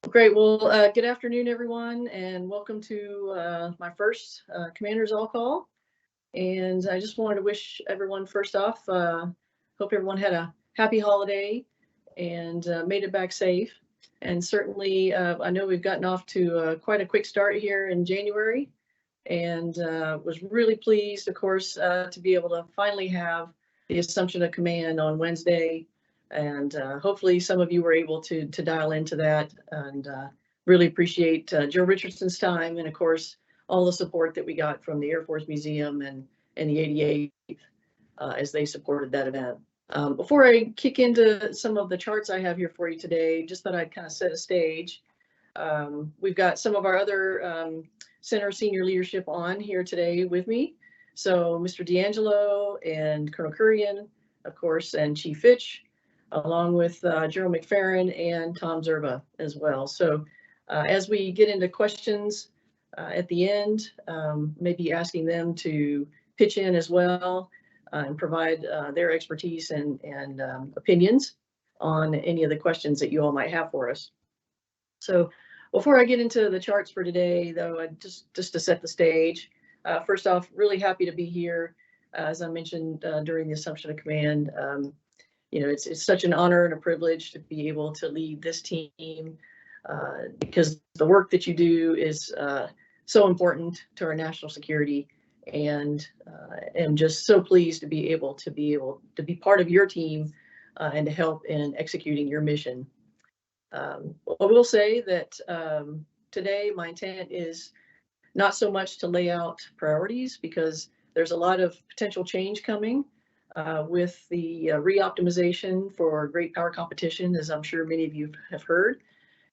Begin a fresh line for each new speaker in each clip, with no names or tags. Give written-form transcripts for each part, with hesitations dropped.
Great. Well, good afternoon, everyone, and welcome to my first Commander's All Call. And I just wanted to wish everyone, first off, hope everyone had a happy holiday and made it back safe. And certainly, I know we've gotten off to quite a quick start here in January, and was really pleased, of course, to be able to finally have the assumption of command on Wednesday. And hopefully some of you were able to dial into that, and really appreciate Joe Richardson's time, and of course all the support that we got from the Air Force Museum and the 88th as they supported that event. Before I kick into some of the charts I have here for you today, just thought I'd kind of set a stage. We've got some of our other center senior leadership on here today with me. So Mr. D'Angelo and Colonel Kurian, of course, and Chief Fitch, along with General McFarren and Tom Zerba as well. So as we get into questions at the end, maybe asking them to pitch in as well and provide their expertise and opinions on any of the questions that you all might have for us. So before I get into the charts for today, though, just to set the stage, first off, really happy to be here. As I mentioned during the assumption of command, you know, it's such an honor and a privilege to be able to lead this team because the work that you do is so important to our national security, and am just so pleased to be able to be part of your team and to help in executing your mission. I will say that today my intent is not so much to lay out priorities, because there's a lot of potential change coming with the re-optimization for great power competition, as I'm sure many of you have heard.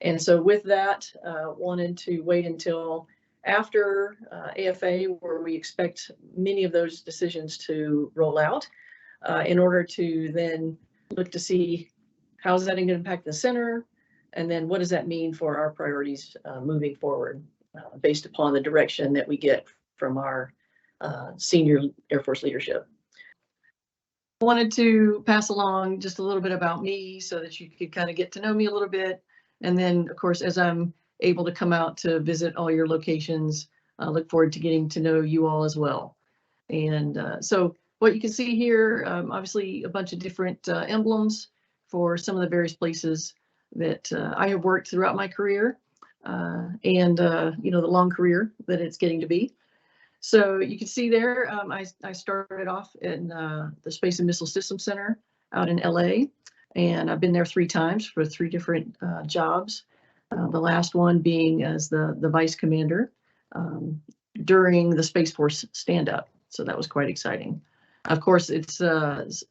And so with that, wanted to wait until after AFA, where we expect many of those decisions to roll out, in order to then look to see how is that going to impact the center, and then what does that mean for our priorities moving forward, based upon the direction that we get from our senior Air Force leadership. I wanted to pass along just a little bit about me so that you could kind of get to know me a little bit. And then, of course, as I'm able to come out to visit all your locations, I look forward to getting to know you all as well. And so what you can see here, obviously a bunch of different emblems for some of the various places that I have worked throughout my career, and you know, the long career that it's getting to be. So you can see there, I started off in the Space and Missile Systems Center out in LA, and I've been there 3 times for 3 different jobs. The last one being as the vice commander during the Space Force stand-up. So that was quite exciting. Of course, it's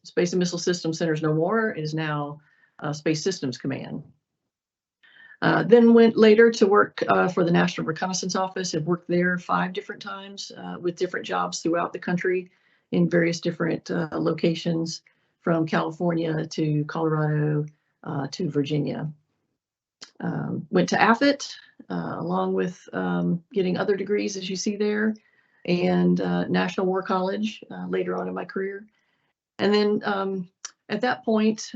Space and Missile Systems Center is no more. It is now Space Systems Command. Then went later to work for the National Reconnaissance Office. I've worked there 5 different times with different jobs throughout the country in various different locations, from California to Colorado to Virginia. Went to AFIT along with getting other degrees, as you see there, and National War College later on in my career. And then at that point,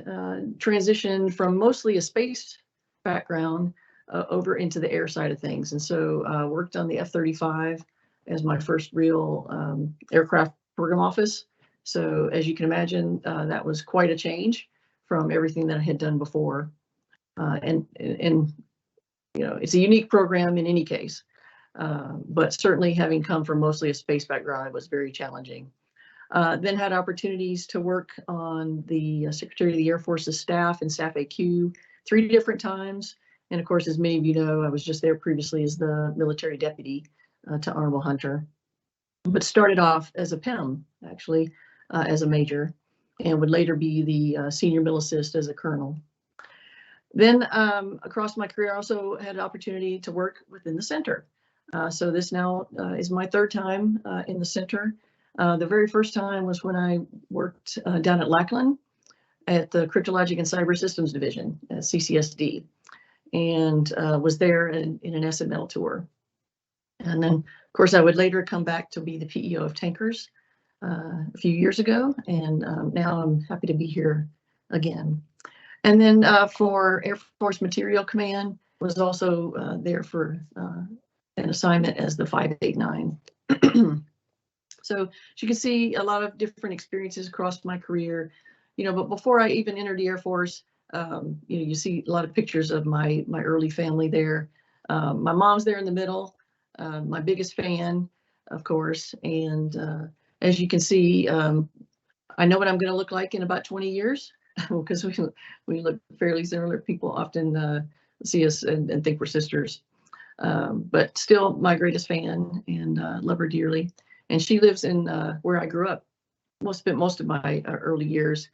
transitioned from mostly a space background over into the air side of things. And so worked on the F-35 as my first real aircraft program office. So as you can imagine, that was quite a change from everything that I had done before. And you know, it's a unique program in any case, but certainly having come from mostly a space background, it was very challenging. Then had opportunities to work on the Secretary of the Air Force's staff and Staff AQ 3 different times. And of course, as many of you know, I was just there previously as the military deputy to Honorable Hunter, but started off as a PEM, actually, as a major, and would later be the senior mill assist as a colonel. Then across my career, I also had an opportunity to work within the center. So this now is my 3rd time in the center. The very first time was when I worked down at Lackland at the Cryptologic and Cyber Systems Division, CCSD, and was there in an SML tour. And then, of course, I would later come back to be the PEO of Tankers a few years ago, and now I'm happy to be here again. And then for Air Force Material Command, was also there for an assignment as the 589. So as you can see, a lot of different experiences across my career, but before I even entered the Air Force, you see a lot of pictures of my early family there. My mom's there in the middle, my biggest fan, of course. And as you can see, I know what I'm going to look like in about 20 years because we look fairly similar. People often see us and think we're sisters. But still my greatest fan, and love her dearly. And she lives in where I grew up. Spent most of my early years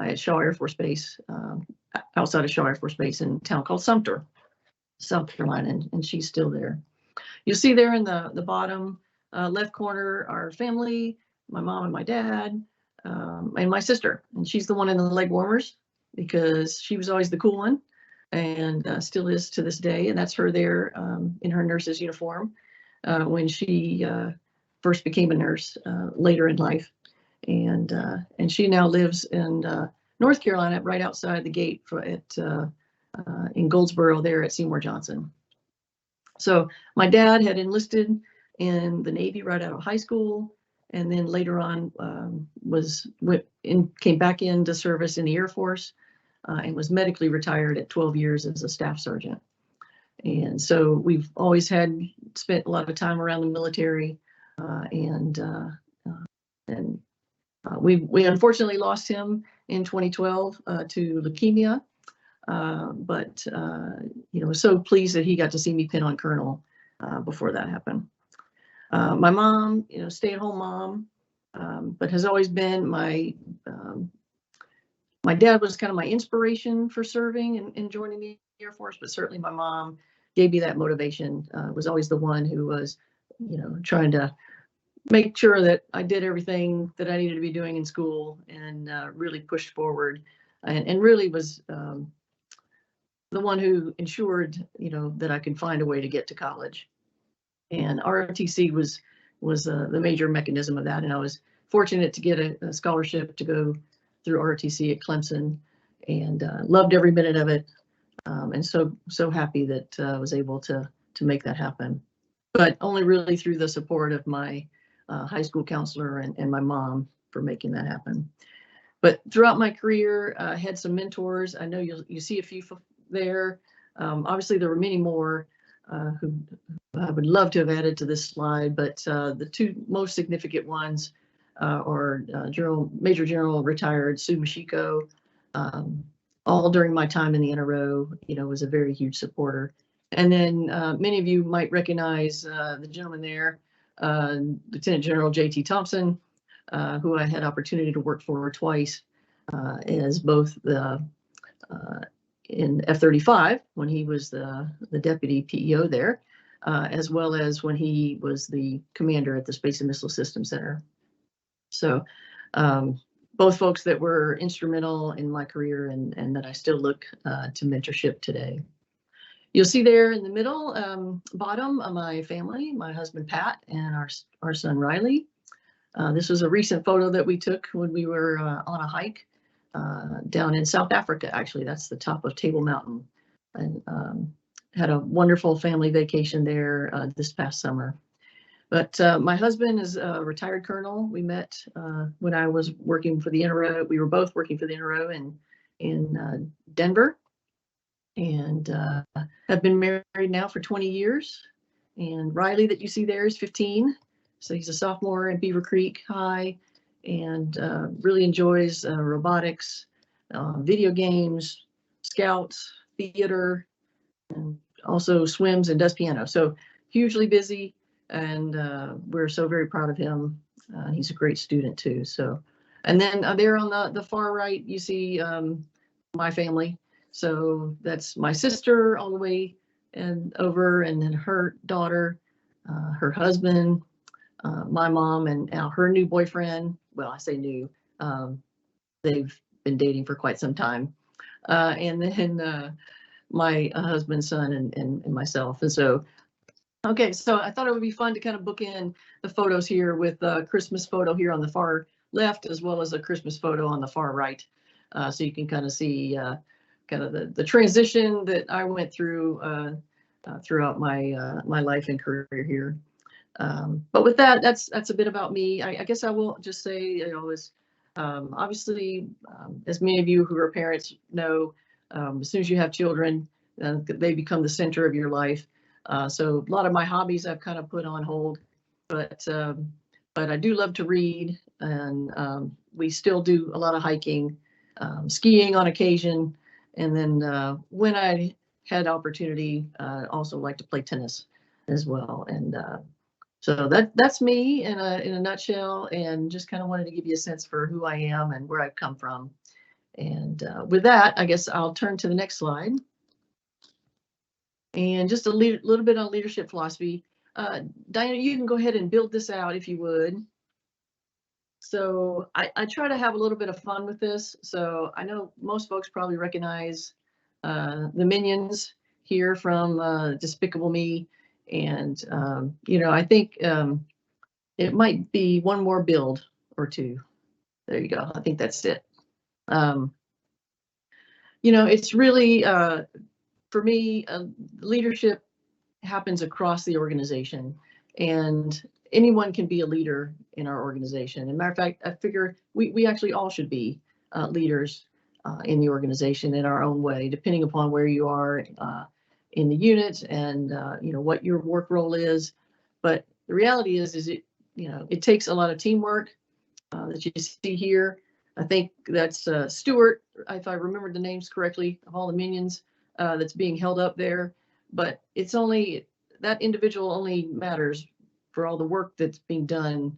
at Shaw Air Force Base, outside of Shaw Air Force Base in a town called Sumter, South Carolina, and she's still there. You'll see there in the bottom left corner our family, my mom and my dad, and my sister. And she's the one in the leg warmers because she was always the cool one, and still is to this day. And that's her there in her nurse's uniform when she first became a nurse later in life. And she now lives in North Carolina, right outside the gate in Goldsboro there at Seymour Johnson. So my dad had enlisted in the Navy right out of high school, and then later on came back into service in the Air Force and was medically retired at 12 years as a staff sergeant. And so we've always spent a lot of time around the military, and we unfortunately lost him in 2012 to leukemia. But was so pleased that he got to see me pin on colonel before that happened. My mom, stay-at-home mom, but has always been my dad was kind of my inspiration for serving and joining the Air Force, but certainly my mom gave me that motivation. Was always the one who was, trying to make sure that I did everything that I needed to be doing in school, and really pushed forward, and really was the one who ensured, that I could find a way to get to college. And ROTC was the major mechanism of that. And I was fortunate to get a scholarship to go through ROTC at Clemson, and loved every minute of it. And so happy that I was able to make that happen, but only really through the support of my high school counselor and my mom for making that happen. But throughout my career, I had some mentors. I know you see a few there. Obviously, there were many more who I would love to have added to this slide, but the two most significant ones are Major General retired Sue Mashiko. All during my time in the NRO, was a very huge supporter. And then many of you might recognize the gentleman there, Lieutenant General J.T. Thompson, who I had opportunity to work for twice as both in F-35 when he was the deputy PEO there, as well as when he was the commander at the Space and Missile Systems Center. So both folks that were instrumental in my career and that I still look to mentorship today. You'll see there in the middle, bottom of my family, my husband, Pat, and our son, Riley. This was a recent photo that we took when we were on a hike down in South Africa. Actually, that's the top of Table Mountain, and had a wonderful family vacation there this past summer. But my husband is a retired colonel. We met when I was working for the NRO. We were both working for the NRO in Denver, and have been married now for 20 years. And Riley, that you see there, is 15. So he's a sophomore in Beaver Creek High, and really enjoys robotics, video games, scouts, theater, and also swims and does piano. So hugely busy, and we're so very proud of him. He's a great student too. So, and then there on the far right, you see my family. So that's my sister all the way and over, and then her daughter, her husband, my mom, and now her new boyfriend. Well, I say new. They've been dating for quite some time. And then my husband, son, and myself. And so, okay, so I thought it would be fun to kind of bookend the photos here with a Christmas photo here on the far left, as well as a Christmas photo on the far right. So you can kind of see kind of the transition that I went through throughout my my life and career here. But with that, that's a bit about me. I guess I will just say, you know, as obviously, as many of you who are parents know, as soon as you have children, they become the center of your life. So a lot of my hobbies I've kind of put on hold, but I do love to read, and we still do a lot of hiking, skiing on occasion, and then when I had opportunity, also like to play tennis as well. And so that's me in a nutshell, and just kind of wanted to give you a sense for who I am and where I've come from. And with that, I guess I'll turn to the next slide. And just a little bit on leadership philosophy. Diana, you can go ahead and build this out if you would. So I try to have a little bit of fun with this. So I know most folks probably recognize the minions here from Despicable Me. And, you know, I think it might be one more build or two. There you go. I think that's it. You know, it's really, for me, leadership happens across the organization, and anyone can be a leader in our organization. As a matter of fact, I figure we actually all should be leaders in the organization in our own way, depending upon where you are in the unit and you know, what your work role is. But the reality is it, you know, it takes a lot of teamwork that you see here. I think that's Stuart, if I remember the names correctly, of all the minions that's being held up there. But it's only, that individual only matters for all the work that's being done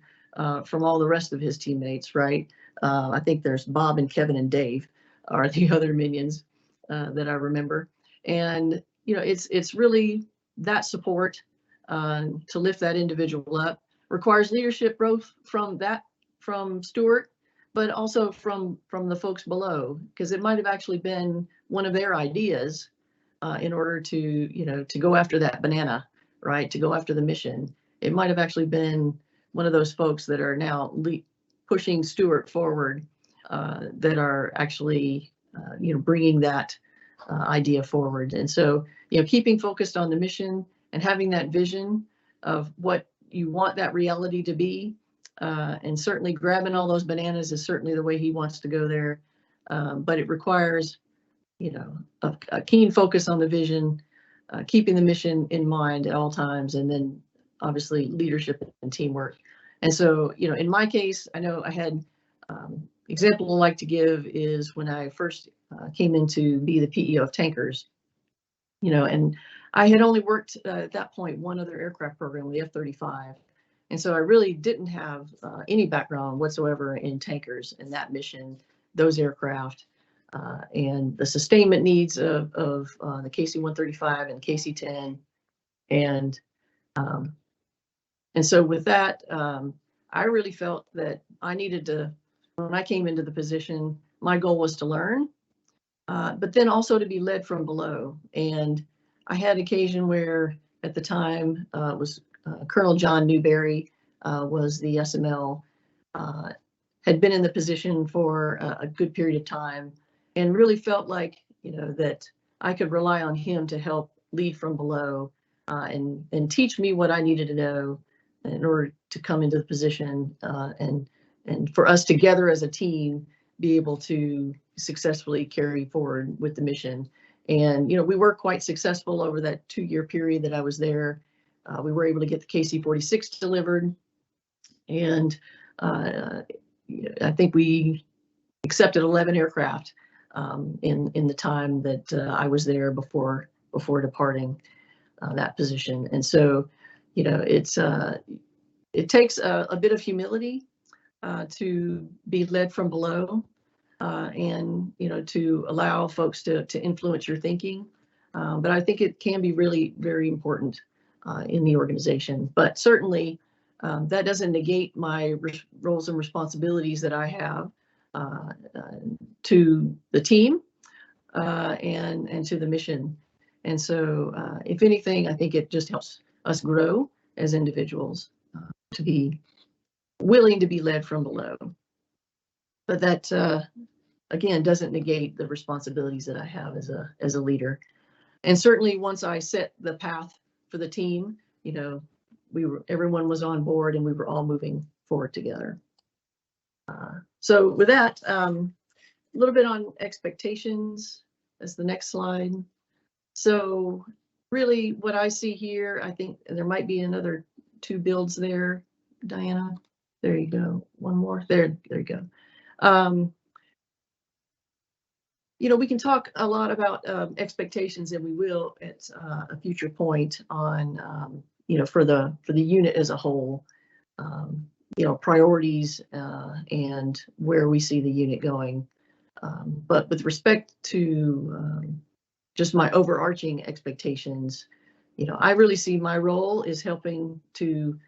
from all the rest of his teammates, right? I think there's Bob and Kevin and Dave are the other minions that I remember. And, you know, it's really that support to lift that individual up. Requires leadership both from Stuart, but also from the folks below, because it might have actually been one of their ideas in order to, you know, to go after that banana, right? To go after the mission. It might have actually been one of those folks that are now pushing Stuart forward, that are actually, you know, bringing that idea forward. And so, you know, keeping focused on the mission and having that vision of what you want that reality to be, and certainly grabbing all those bananas is certainly the way he wants to go there. But it requires, you know, a keen focus on the vision, keeping the mission in mind at all times, and then obviously leadership and teamwork. And so, you know, in my case, I know I had example I like to give is when I first came in to be the PEO of tankers, you know, and I had only worked at that point one other aircraft program, the F-35. And so I really didn't have any background whatsoever in tankers and that mission, those aircraft, and the sustainment needs of the KC-135 and KC-10. And so with that, I really felt that I needed to, when I came into the position, my goal was to learn, but then also to be led from below. And I had occasion where at the time was Colonel John Newberry was the SML, had been in the position for a good period of time, and really felt like, you know, that I could rely on him to help lead from below and teach me what I needed to know in order to come into the position and for us together as a team be able to successfully carry forward with the mission. And, you know, we were quite successful over that 2-year period that I was there. We were able to get the KC-46 delivered, and I think we accepted 11 aircraft in the time that I was there before departing that position. And so, you know, it takes a bit of humility to be led from below, and, you know, to allow folks to influence your thinking. But I think it can be really very important in the organization. But certainly that doesn't negate my roles and responsibilities that I have to the team and to the mission. And so if anything, I think it just helps us grow as individuals to be willing to be led from below. But that again, doesn't negate the responsibilities that I have as a leader. And certainly once I set the path for the team, everyone was on board and we were all moving forward together. So with that, a little bit on expectations as the next slide. So really what I see here, I think there might be another 2 builds there, Diana. There you go. One more. There you go. We can talk a lot about expectations, and we will at a future point on, for the unit as a whole, priorities and where we see the unit going. But with respect to just my overarching expectations, I really see my role is helping to,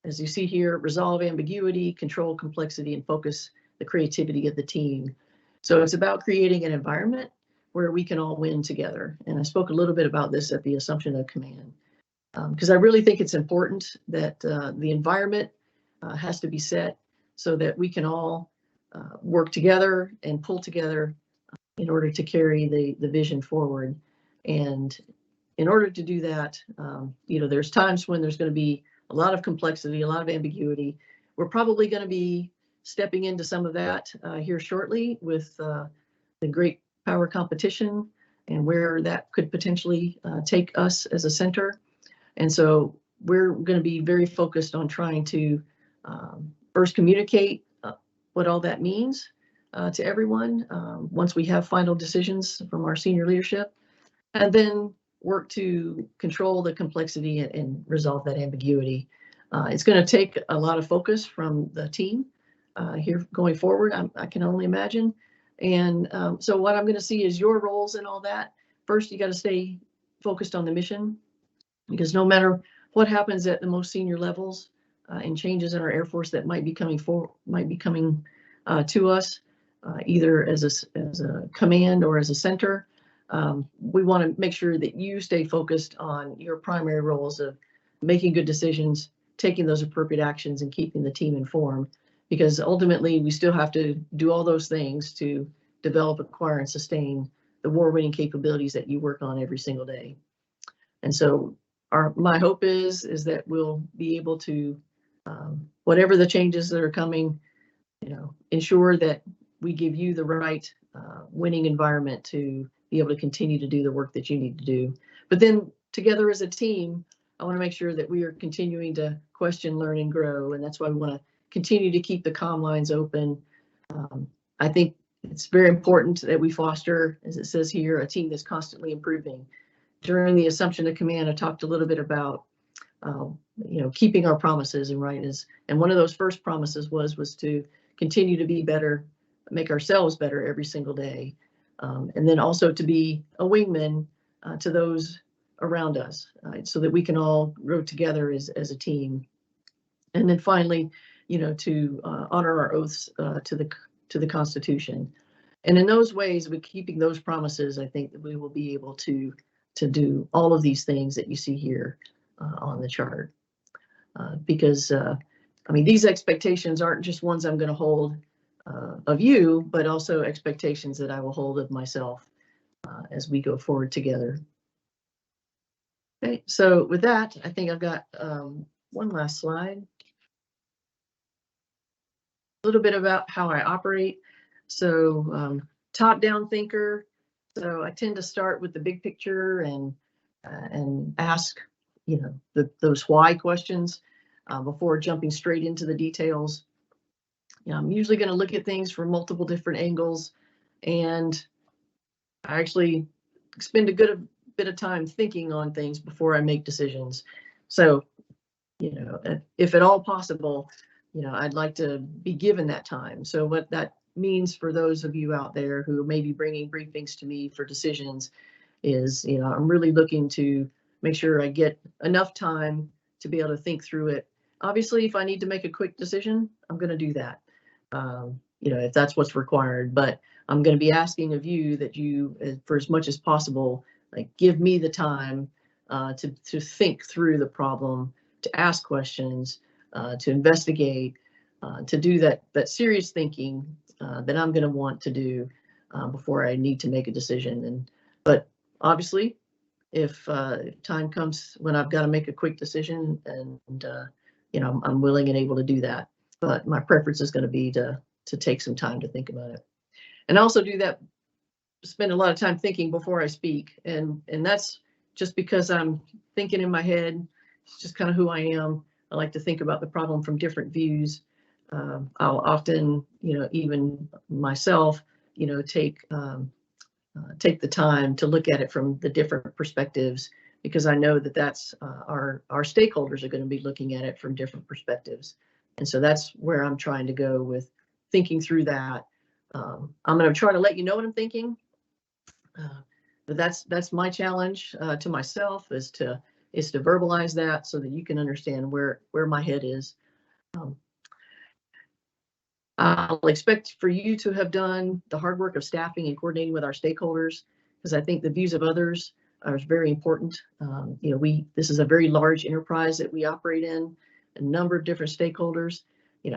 as you see here, resolve ambiguity, control complexity, and focus the creativity of the team. So it's about creating an environment where we can all win together. And I spoke a little bit about this at the Assumption of Command, because I really think it's important that the environment has to be set so that we can all work together and pull together in order to carry the vision forward. And in order to do that, there's times when there's going to be a lot of complexity, a lot of ambiguity. We're probably going to be stepping into some of that here shortly with the great power competition and where that could potentially take us as a center. And so we're going to be very focused on trying to first communicate what all that means to everyone once we have final decisions from our senior leadership, and then work to control the complexity and resolve that ambiguity. It's going to take a lot of focus from the team here going forward, I can only imagine. And so what I'm going to see is your roles in all that. First, you got to stay focused on the mission, because no matter what happens at the most senior levels and changes in our Air Force that might be coming to us, either as a command or as a center, we want to make sure that you stay focused on your primary roles of making good decisions, taking those appropriate actions, and keeping the team informed. Because ultimately, we still have to do all those things to develop, acquire, and sustain the war-winning capabilities that you work on every single day. And so my hope is that we'll be able to, whatever the changes that are coming, ensure that we give you the right winning environment to be able to continue to do the work that you need to do. But then together as a team, I want to make sure that we are continuing to question, learn, and grow. And that's why we want to continue to keep the comm lines open. I think it's very important that we foster, as it says here, a team that's constantly improving. During the Assumption of Command, I talked a little bit about, keeping our promises, and and one of those first promises was to continue to be better, make ourselves better every single day, and then also to be a wingman to those around us, so that we can all grow together as a team. And then finally, to honor our oaths to the Constitution. And in those ways, with keeping those promises, I think that we will be able to do all of these things that you see here on the chart. Because, these expectations aren't just ones I'm going to hold of you, but also expectations that I will hold of myself as we go forward together. Okay, so with that, I think I've got one last slide. A little bit about how I operate. So top-down thinker. So I tend to start with the big picture and ask, those why questions before jumping straight into the details. I'm usually going to look at things from multiple different angles, and I actually spend a good bit of time thinking on things before I make decisions. So, if at all possible, I'd like to be given that time. So what that means for those of you out there who may be bringing briefings to me for decisions is, I'm really looking to make sure I get enough time to be able to think through it. Obviously, if I need to make a quick decision, I'm going to do that, if that's what's required. But I'm going to be asking of you that you, for as much as possible, give me the time to think through the problem, to ask questions, to investigate, to do that serious thinking that I'm going to want to do before I need to make a decision. But obviously, if time comes when I've got to make a quick decision, and I'm willing and able to do that. But my preference is going to be to take some time to think about it, and also do that. Spend a lot of time thinking before I speak, and that's just because I'm thinking in my head. It's just kind of who I am. I like to think about the problem from different views. I'll often, even myself, take the time to look at it from the different perspectives, because I know that that's our stakeholders are going to be looking at it from different perspectives. And so that's where I'm trying to go with thinking through that. I'm going to try to let you know what I'm thinking. But that's my challenge to myself, is to verbalize that so that you can understand where my head is. I'll expect for you to have done the hard work of staffing and coordinating with our stakeholders, because I think the views of others are very important. This is a very large enterprise that we operate in, a number of different stakeholders.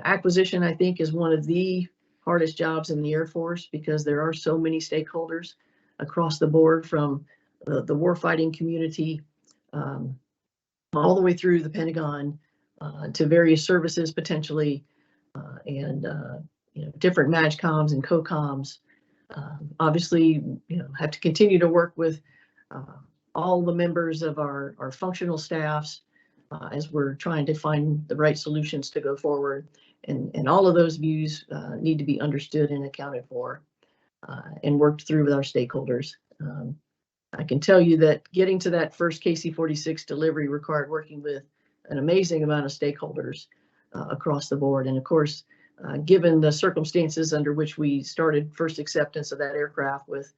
Acquisition, I think, is one of the hardest jobs in the Air Force, because there are so many stakeholders across the board, from the warfighting community all the way through the Pentagon to various services potentially, and different MAGCOMs and COCOMs. Obviously, have to continue to work with all the members of our functional staffs as we're trying to find the right solutions to go forward. And all of those views need to be understood and accounted for and worked through with our stakeholders. I can tell you that getting to that first KC-46 delivery required working with an amazing amount of stakeholders across the board. And of course, given the circumstances under which we started first acceptance of that aircraft with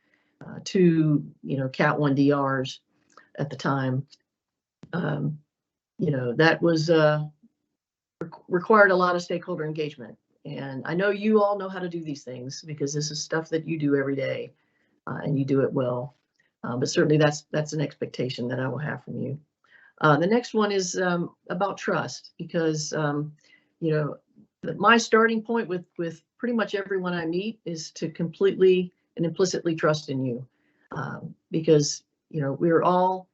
two, Cat 1DRs at the time, that was required a lot of stakeholder engagement. And I know you all know how to do these things, because this is stuff that you do every day, and you do it well. But certainly that's an expectation that I will have from you. The next one is about trust, because my starting point with pretty much everyone I meet is to completely and implicitly trust in you, because we're all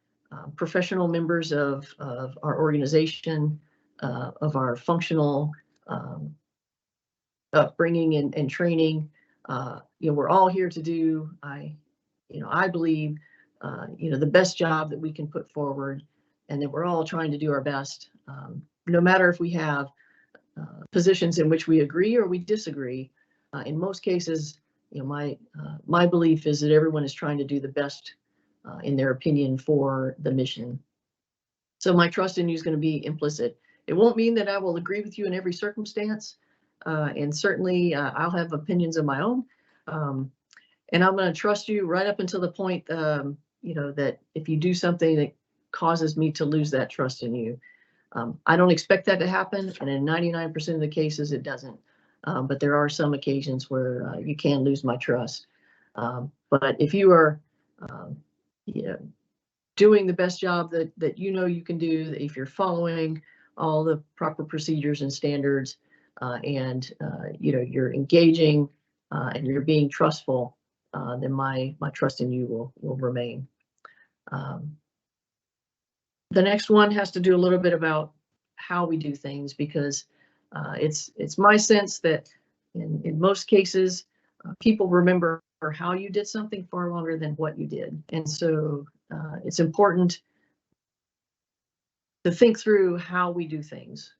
professional members of our organization, of our functional upbringing and training. We're all here to do, I believe, the best job that we can put forward, and that we're all trying to do our best, no matter if we have positions in which we agree or we disagree. In most cases, my belief is that everyone is trying to do the best in their opinion for the mission. So my trust in you is going to be implicit. It won't mean that I will agree with you in every circumstance, and certainly I'll have opinions of my own. And I'm going to trust you right up until the point, that if you do something that causes me to lose that trust in you. I don't expect that to happen, and in 99% of the cases it doesn't. But there are some occasions where you can lose my trust. But if you are doing the best job that you can do, if you're following all the proper procedures and standards, and you're engaging and you're being trustful, then my trust in you will remain. The next one has to do a little bit about how we do things, because it's my sense that in most cases, people remember how you did something far longer than what you did. And so it's important to think through how we do things.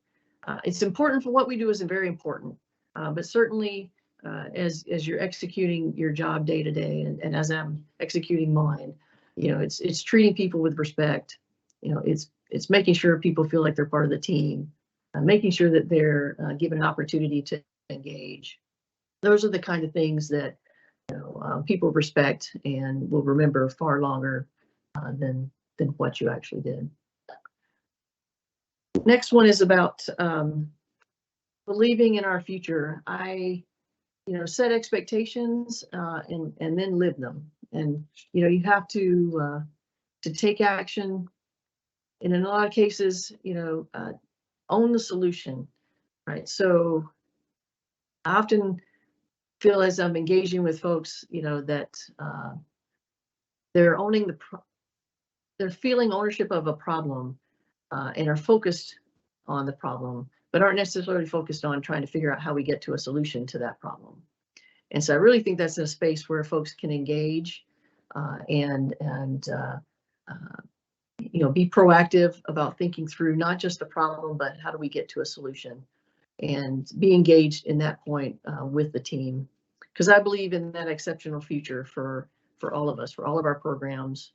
It's important for what we do, is very important, but certainly as you're executing your job day to day, and as I'm executing mine, it's treating people with respect. It's making sure people feel like they're part of the team, making sure that they're given an opportunity to engage. Those are the kind of things that people respect and will remember far longer than what you actually did. Next one is about believing in our future. I set expectations and then live them. And you have to take action. And in a lot of cases, own the solution, right? So I often feel as I'm engaging with folks, that they're owning they're feeling ownership of a problem and are focused on the problem, but aren't necessarily focused on trying to figure out how we get to a solution to that problem. And so I really think that's a space where folks can engage and be proactive about thinking through not just the problem, but how do we get to a solution, and be engaged in that point with the team. Because I believe in that exceptional future for all of us, for all of our programs.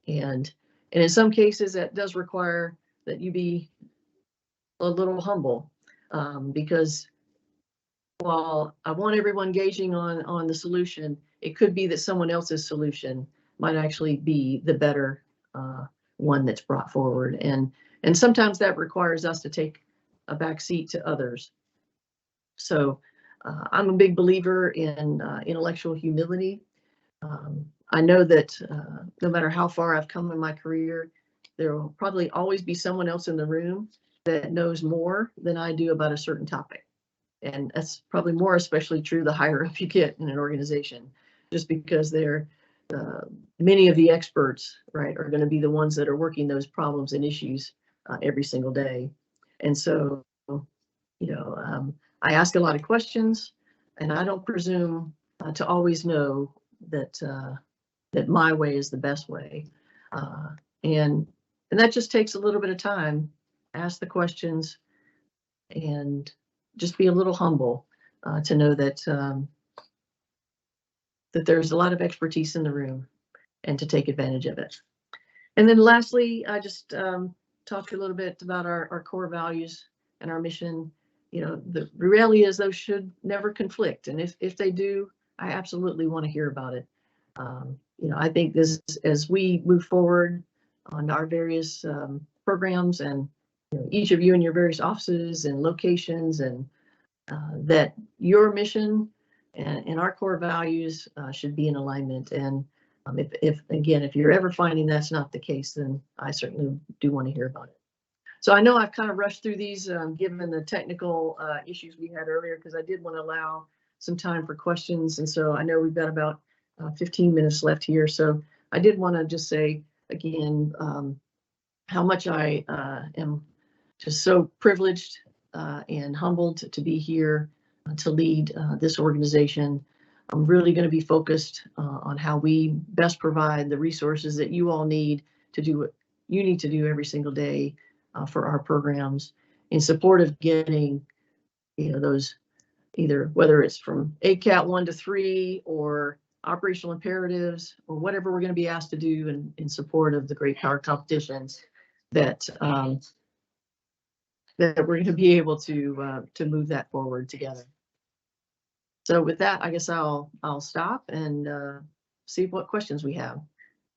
And in some cases, that does require that you be a little humble, because while I want everyone engaging on the solution, it could be that someone else's solution might actually be the better one that's brought forward. And sometimes that requires us to take a back seat to others. So I'm a big believer in intellectual humility. I know that no matter how far I've come in my career, there will probably always be someone else in the room that knows more than I do about a certain topic. And that's probably more especially true the higher up you get in an organization, just because many of the experts, right, are going to be the ones that are working those problems and issues every single day. And so, I ask a lot of questions, and I don't presume to always know that my way is the best way. And that just takes a little bit of time. Ask the questions and just be a little humble to know that that there's a lot of expertise in the room, and to take advantage of it. And then lastly, I just talked a little bit about our core values and our mission. The reality is those should never conflict. And if they do, I absolutely want to hear about it. I think as we move forward on our various programs, and each of you in your various offices and locations, and that your mission and our core values should be in alignment. And if you're ever finding that's not the case, then I certainly do want to hear about it. So I know I've kind of rushed through these given the technical issues we had earlier, because I did want to allow some time for questions. And so I know we've got about 15 minutes left here. So I did want to just say again how much I am just so privileged and humbled to be here to lead this organization. I'm really going to be focused on how we best provide the resources that you all need to do what you need to do every single day for our programs, in support of getting those, either whether it's from ACAT 1 to 3 or operational imperatives, or whatever we're going to be asked to do in support of the great power competitions, that we're going to be able to move that forward together. So with that, I guess I'll stop and see what questions we have.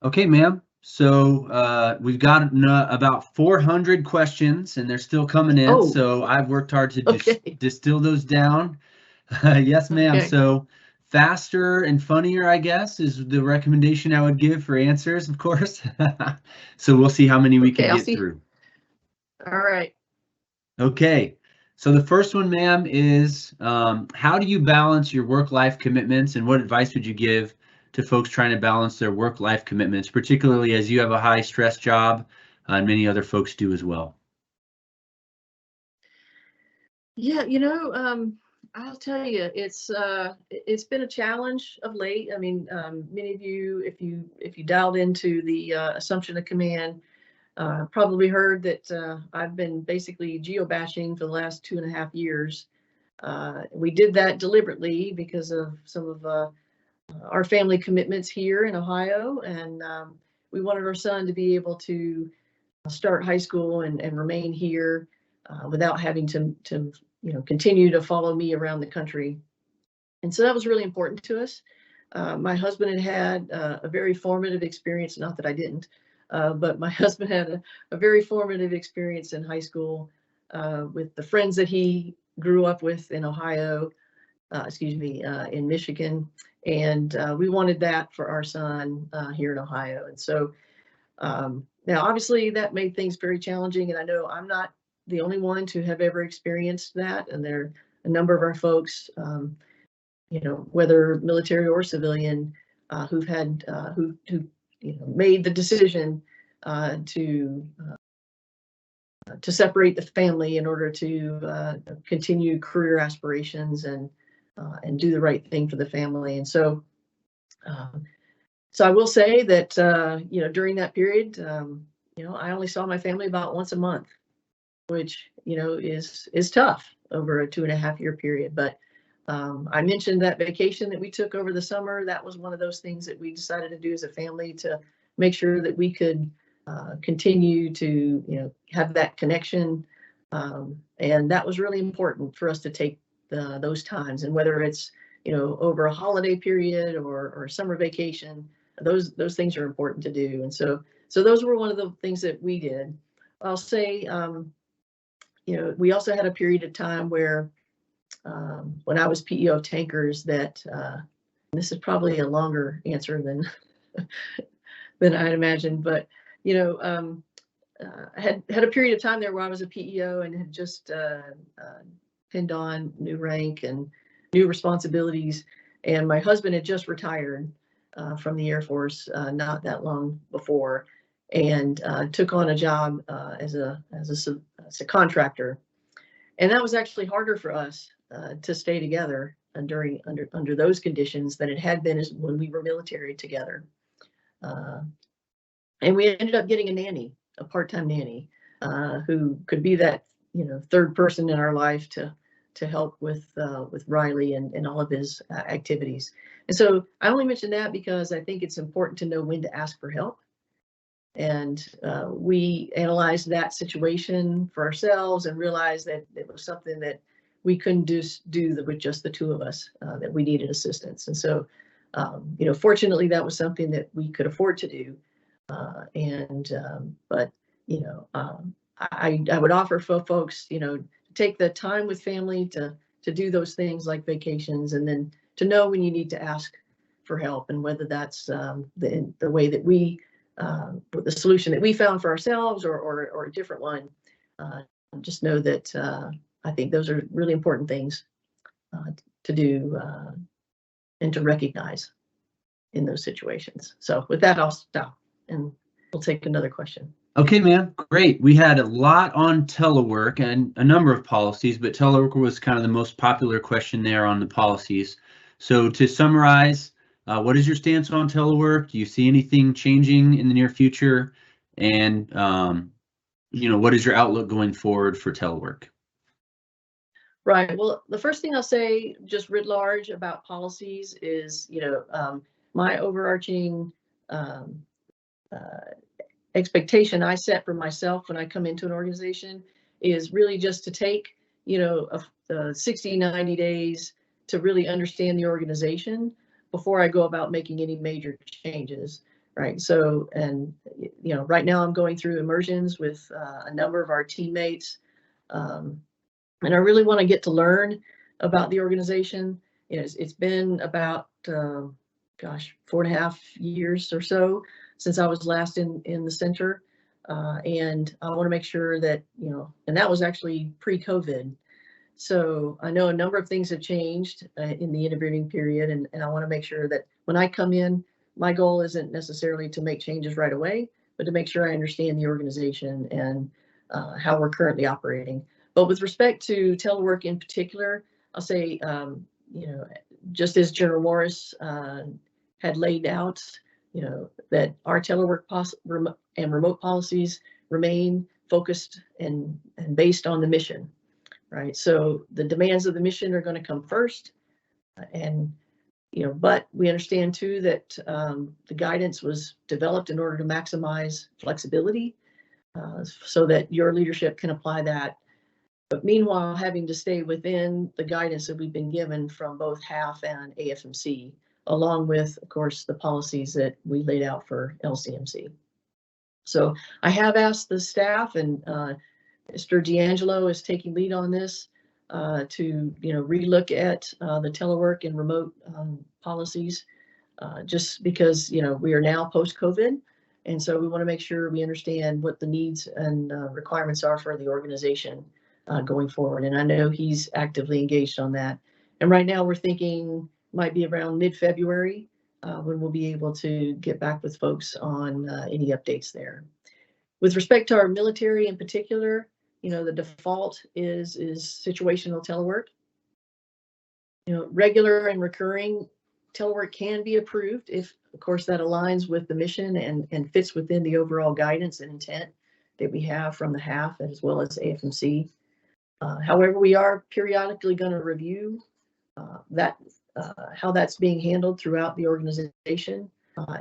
Okay, ma'am. So we've got about 400 questions, and they're still coming in. Oh, so I've worked hard to distill those down. Yes, ma'am. Okay. So faster and funnier, I guess, is the recommendation I would give for answers, of course. So we'll see how many we can get through.
All right.
Okay. So the first one, ma'am, is how do you balance your work-life commitments, and what advice would you give to folks trying to balance their work-life commitments, particularly as you have a high-stress job and many other folks do as well?
Yeah, I'll tell you, it's been a challenge of late. I mean, many of you, if you dialed into the Assumption of Command, probably heard that I've been basically geobashing for the last 2.5 years. We did that deliberately because of some of our family commitments here in Ohio, and we wanted our son to be able to start high school and remain here without having to continue to follow me around the country. And so that was really important to us. My husband had a very formative experience, not that I didn't, but my husband had a very formative experience in high school with the friends that he grew up with in Ohio, in Michigan. And we wanted that for our son here in Ohio. And so now, obviously, that made things very challenging. And I know I'm not the only one to have ever experienced that. And there are a number of our folks whether military or civilian, who've had who made the decision to separate the family in order to continue career aspirations and do the right thing for the family. And so I will say that during that period, I only saw my family about once a month, which is tough over a 2.5-year period. But I mentioned that vacation that we took over the summer. That was one of those things that we decided to do as a family to make sure that we could continue to have that connection, and that was really important for us to take those times. And whether it's over a holiday period or summer vacation, those things are important to do. And so those were one of the things that we did. I'll say we also had a period of time where when I was PEO of tankers that this is probably a longer answer than I'd imagined, but I had a period of time there where I was a PEO and had just pinned on new rank and new responsibilities. And my husband had just retired from the Air Force not that long before, and took on a job as a contractor. And that was actually harder for us to stay together under those conditions than it had been when we were military together. And we ended up getting a nanny, a part-time nanny, who could be that third person in our life to help with Riley and all of his activities. And so I only mention that because I think it's important to know when to ask for help. And we analyzed that situation for ourselves and realized that it was something that we couldn't do with just the two of us, that we needed assistance. And so, fortunately, that was something that we could afford to do. But I would offer for folks, take the time with family to do those things like vacations, and then to know when you need to ask for help, and whether that's the way that we the solution that we found for ourselves or a different one. Just know that I think those are really important things to do and to recognize in those situations. So with that, I'll stop and we'll take another question.
Okay, ma'am. Great. We had a lot on telework and a number of policies, but telework was kind of the most popular question there on the policies. So to summarize, what is your stance on telework? Do you see anything changing in the near future? And, what is your outlook going forward for telework?
Right. Well, the first thing I'll say, just writ large about policies, is, my overarching expectation I set for myself when I come into an organization is really just to take, 60, 90 days to really understand the organization before I go about making any major changes. Right. So, and, right now I'm going through immersions with a number of our teammates. And I really want to get to learn about the organization. It's been about, 4.5 years or so since I was last in the center. And I want to make sure that, and that was actually pre-COVID. So I know a number of things have changed in the intervening period, and I want to make sure that when I come in, my goal isn't necessarily to make changes right away, but to make sure I understand the organization and how we're currently operating. But with respect to telework in particular, I'll say, just as General Morris had laid out, that our telework and remote policies remain focused and based on the mission, right? So the demands of the mission are going to come first, and but we understand too that the guidance was developed in order to maximize flexibility, so that your leadership can apply that. But meanwhile, having to stay within the guidance that we've been given from both HAF and AFMC, along with, of course, the policies that we laid out for LCMC. So I have asked the staff, and Mr. D'Angelo is taking lead on this, to relook at the telework and remote policies, just because we are now post-COVID, and so we want to make sure we understand what the needs and requirements are for the organization going forward. And I know he's actively engaged on that. And right now we're thinking might be around mid-February when we'll be able to get back with folks on any updates there. With respect to our military in particular, the default is situational telework. Regular and recurring telework can be approved if, of course, that aligns with the mission and fits within the overall guidance and intent that we have from the HAF as well as AFMC. However, we are periodically going to review how that's being handled throughout the organization,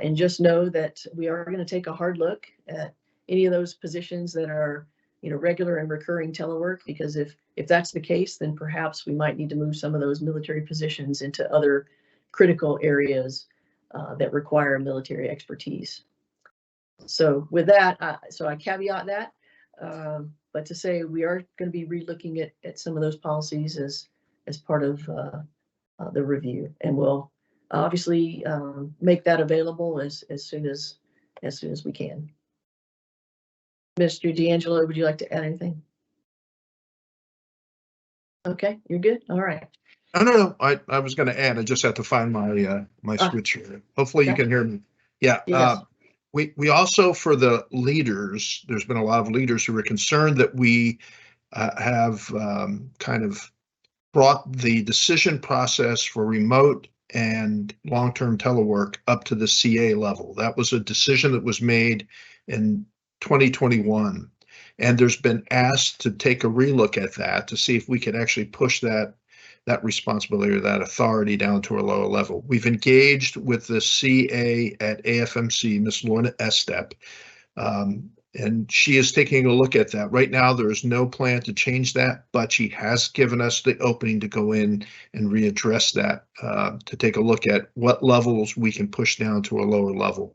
and just know that we are going to take a hard look at any of those positions that are regular and recurring telework, because if that's the case, then perhaps we might need to move some of those military positions into other critical areas that require military expertise. So with that, so I caveat that, but to say we are going to be relooking at some of those policies as part of the review, and we'll obviously make that available as soon as we can. Mr. D'Angelo, would you like to add anything? Okay, you're good. All right.
Oh, no, I was going to add. I just had to find my my switch here. Hopefully you can hear me. Yeah.
Yes.
We also, for the leaders, there's been a lot of leaders who are concerned that we have kind of brought the decision process for remote and long-term telework up to the CA level. That was a decision that was made in 2021. And there's been asked to take a relook at that to see if we could actually push that responsibility or that authority down to a lower level. We've engaged with the CA at AFMC, Ms. Lorna Estep, and she is taking a look at that. Right now, there is no plan to change that, but she has given us the opening to go in and readdress that, to take a look at what levels we can push down to a lower level.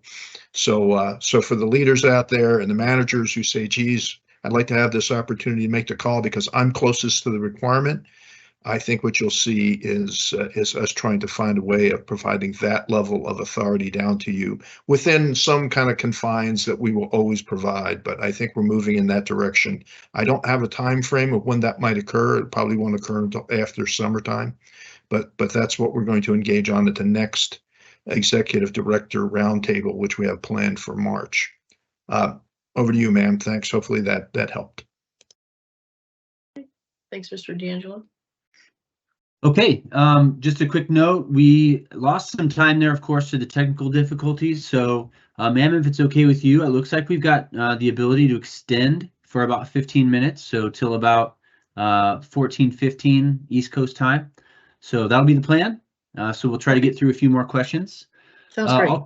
So for the leaders out there and the managers who say, geez, I'd like to have this opportunity to make the call because I'm closest to the requirement, I think what you'll see is us trying to find a way of providing that level of authority down to you within some kind of confines that we will always provide. But I think we're moving in that direction. I don't have a time frame of when that might occur. It probably won't occur until after summertime. But that's what we're going to engage on at the next executive director roundtable, which we have planned for March. Over to you, ma'am. Thanks. Hopefully that helped.
Thanks, Mr. D'Angelo.
Okay, just a quick note, we lost some time there, of course, to the technical difficulties. So, ma'am, if it's okay with you, it looks like we've got the ability to extend for about 15 minutes, so till about 14:15 East Coast time. So that'll be the plan. So we'll try to get through a few more questions.
Sounds great.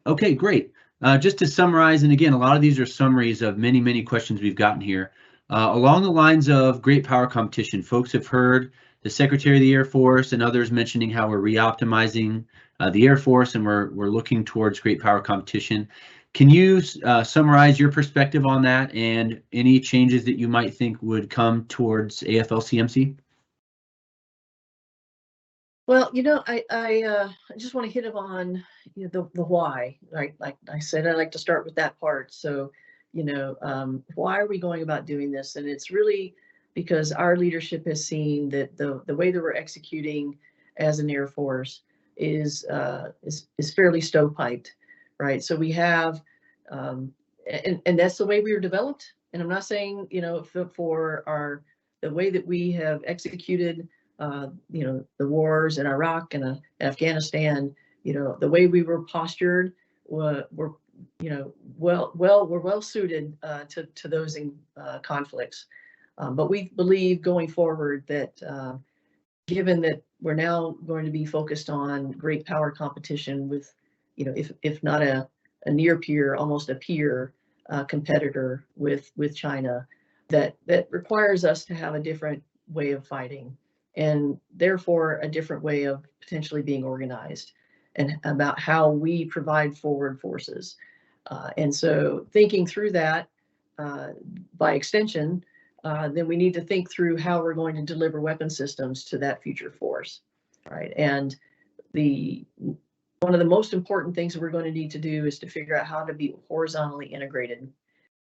Okay, great. Just to summarize, and again, a lot of these are summaries of many, many questions we've gotten here. Along the lines of great power competition, folks have heard the Secretary of the Air Force and others mentioning how we're re-optimizing the Air Force and we're looking towards great power competition. Can you summarize your perspective on that and any changes that you might think would come towards AFLCMC?
Well, I just want to hit upon the why. Right, like I said, I like to start with that part. So, why are we going about doing this? And it's really because our leadership has seen that the way that we're executing as an Air Force is fairly stovepiped, right? So we have, and that's the way we were developed. And I'm not saying, for the way that we have executed, the wars in Iraq and Afghanistan, the way we were postured, we're well suited to those conflicts. But we believe going forward that given that we're now going to be focused on great power competition with, if not a near peer, almost a peer competitor with China, that requires us to have a different way of fighting and therefore a different way of potentially being organized and about how we provide forward forces. And so thinking through that by extension, then we need to think through how we're going to deliver weapon systems to that future force, right? And one of the most important things that we're going to need to do is to figure out how to be horizontally integrated,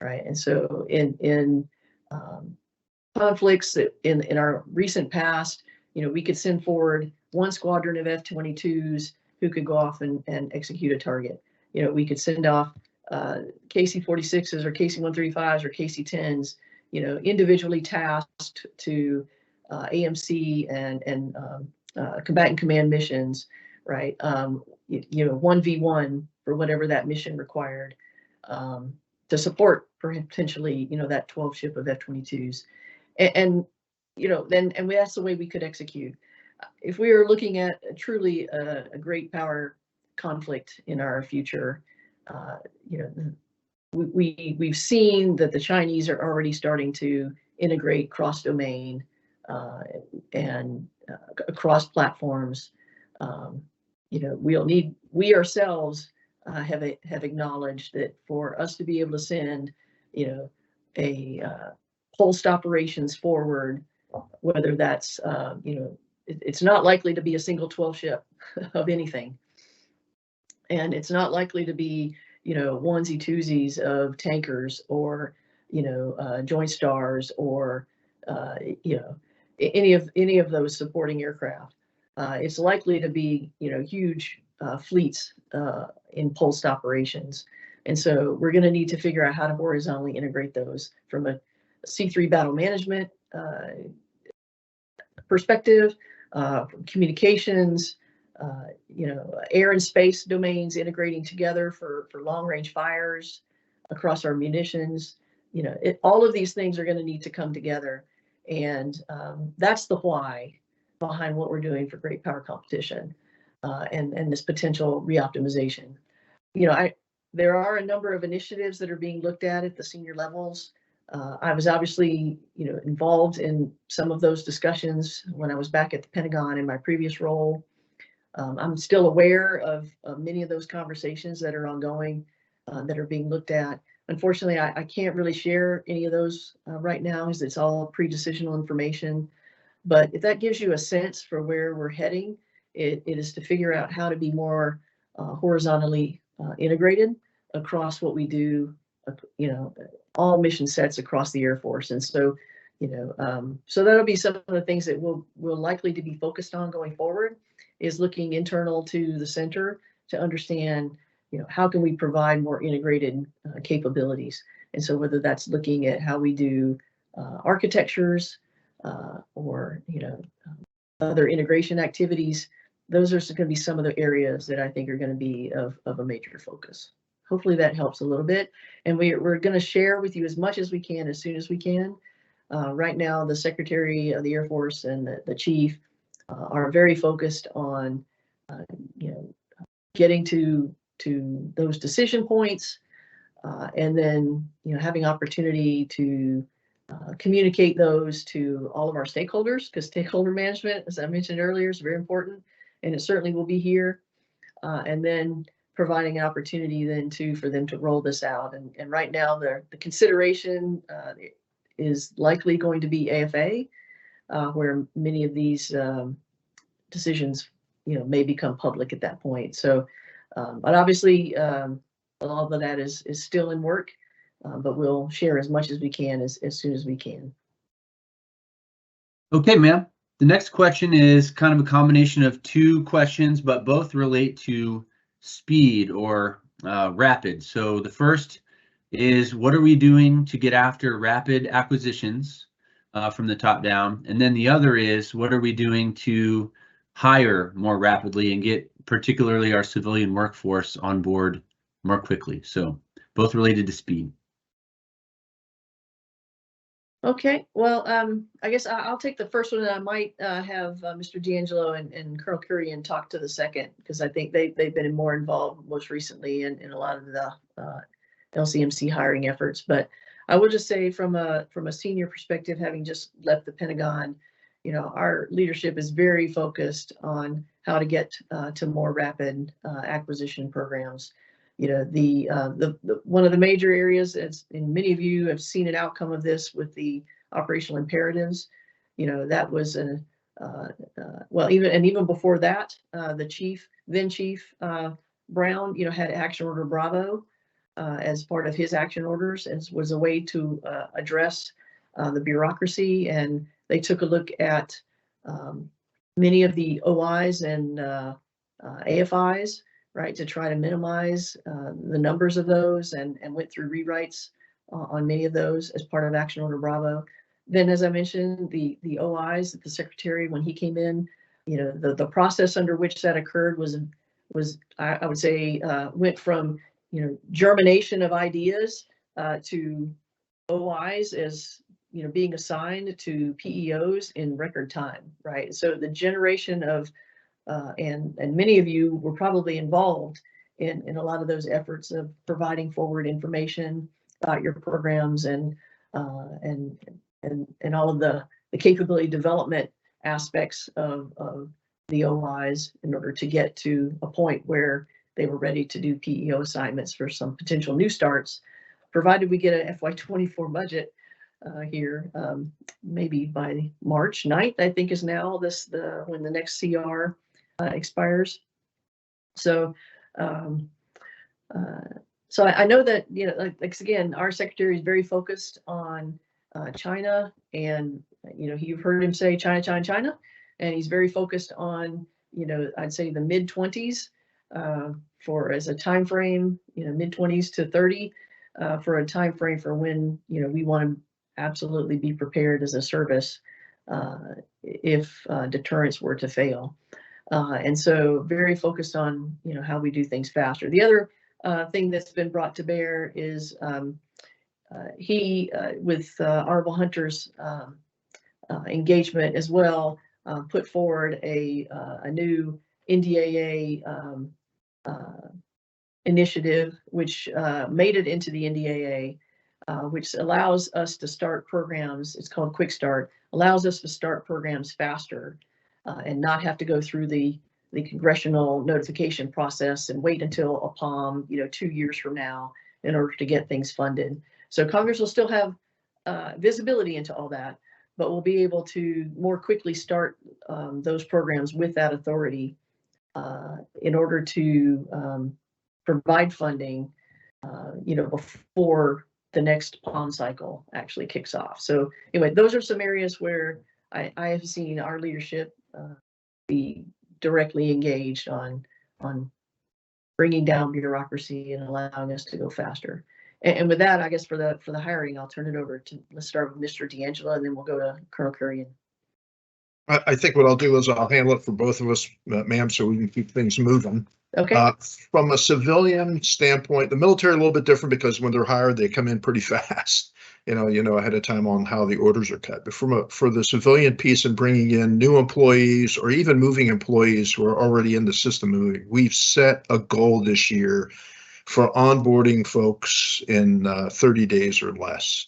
right? And so in conflicts in our recent past, we could send forward one squadron of F-22s who could go off and execute a target. We could send off KC-46s or KC-135s or KC-10s, individually tasked to AMC and combatant command missions, right? 1v1 for whatever that mission required, to support potentially, that 12 ship of F-22s. And that's the way we could execute. If we are looking at truly a great power conflict in our future, we've seen that the Chinese are already starting to integrate cross-domain and across platforms. We ourselves have acknowledged that for us to be able to send, a pulsed operations forward, whether that's, it's not likely to be a single 12 ship of anything. And it's not likely to be, onesie twosies of tankers or, Joint Stars or, any of those supporting aircraft. It's likely to be, huge fleets in pulsed operations. And so we're going to need to figure out how to horizontally integrate those from a C3 battle management perspective, from communications, air and space domains integrating together for long range fires across our munitions. All of these things are going to need to come together. And that's the why behind what we're doing for great power competition and this potential reoptimization. There are a number of initiatives that are being looked at the senior levels. I was obviously, involved in some of those discussions when I was back at the Pentagon in my previous role. I'm still aware of many of those conversations that are ongoing, that are being looked at. Unfortunately, I can't really share any of those right now, as it's all pre-decisional information. But if that gives you a sense for where we're heading, it is to figure out how to be more horizontally integrated across what we do, all mission sets across the Air Force. And so, so that'll be some of the things that we'll likely to be focused on going forward, is looking internal to the center to understand, how can we provide more integrated capabilities. And so whether that's looking at how we do architectures or, other integration activities, those are going to be some of the areas that I think are going to be of a major focus. Hopefully that helps a little bit. And we're going to share with you as much as we can, as soon as we can. Right now, the Secretary of the Air Force and the Chief are very focused on, getting to those decision points, and then, having opportunity to communicate those to all of our stakeholders, because stakeholder management, as I mentioned earlier, is very important, and it certainly will be here. And then providing an opportunity then for them to roll this out. And right now the consideration is likely going to be AFA, where many of these decisions, may become public at that point. So, but obviously a lot of that is still in work, but we'll share as much as we can as soon as we can.
Okay, ma'am. The next question is kind of a combination of two questions, but both relate to speed or rapid. So the first is, what are we doing to get after rapid acquisitions from the top down? And then the other is, what are we doing to hire more rapidly and get particularly our civilian workforce on board more quickly? So both related to speed.
Okay, well, I guess I'll take the first one, and I might have Mr. D'Angelo and Colonel Kurian talk to the second, because I think they've been more involved most recently in a lot of the LCMC hiring efforts. But I will just say, from a senior perspective, having just left the Pentagon, our leadership is very focused on how to get to more rapid acquisition programs. One of the major areas, and many of you have seen an outcome of this with the operational imperatives, that was well, even before that, the then chief Brown, had Action Order Bravo as part of his action orders, as was a way to address the bureaucracy. And they took a look at many of the OIs and AFIs, right, to try to minimize the numbers of those, and went through rewrites on many of those as part of Action Order Bravo. Then, as I mentioned, the OIs, the secretary, when he came in, you know, the process under which that occurred was I would say went from, you know, germination of ideas to OIs as, you know, being assigned to PEOs in record time, right? So the generation of and many of you were probably involved in a lot of those efforts of providing forward information about your programs and all of the capability development aspects of the OIs in order to get to a point where they were ready to do PEO assignments for some potential new starts, provided we get an FY24 budget here, maybe by March 9th, I think is now when the next CR expires. So, so I know that, you know, like again, our secretary is very focused on China, and, you know, you've heard him say China, China, China, and he's very focused on, you know, I'd say the mid-20s for as a time frame, you know, mid-20s to 30 for a time frame for when, you know, we want to absolutely be prepared as a service if deterrence were to fail. And so very focused on, you know, how we do things faster. The other thing that's been brought to bear is he, with Honorable Hunter's engagement as well, put forward a new NDAA initiative, which made it into the NDAA, which allows us to start programs. It's called Quick Start, allows us to start programs faster and not have to go through the congressional notification process and wait until a POM, you know, 2 years from now in order to get things funded. So Congress will still have visibility into all that, but we'll be able to more quickly start those programs with that authority in order to provide funding, you know, before the next POM cycle actually kicks off. So anyway, those are some areas where I have seen our leadership be directly engaged on bringing down bureaucracy and allowing us to go faster. And with that, I guess for the hiring, I'll turn it over to, let's start with Mr. D'Angelo, and then we'll go to Colonel Kurian.
I think what I'll do is I'll handle it for both of us, ma'am, so we can keep things moving.
Okay.
From a civilian standpoint, the military a little bit different because when they're hired, they come in pretty fast, you know, ahead of time on how the orders are cut. But for the civilian piece and bringing in new employees or even moving employees who are already in the system moving, we've set a goal this year for onboarding folks in 30 days or less.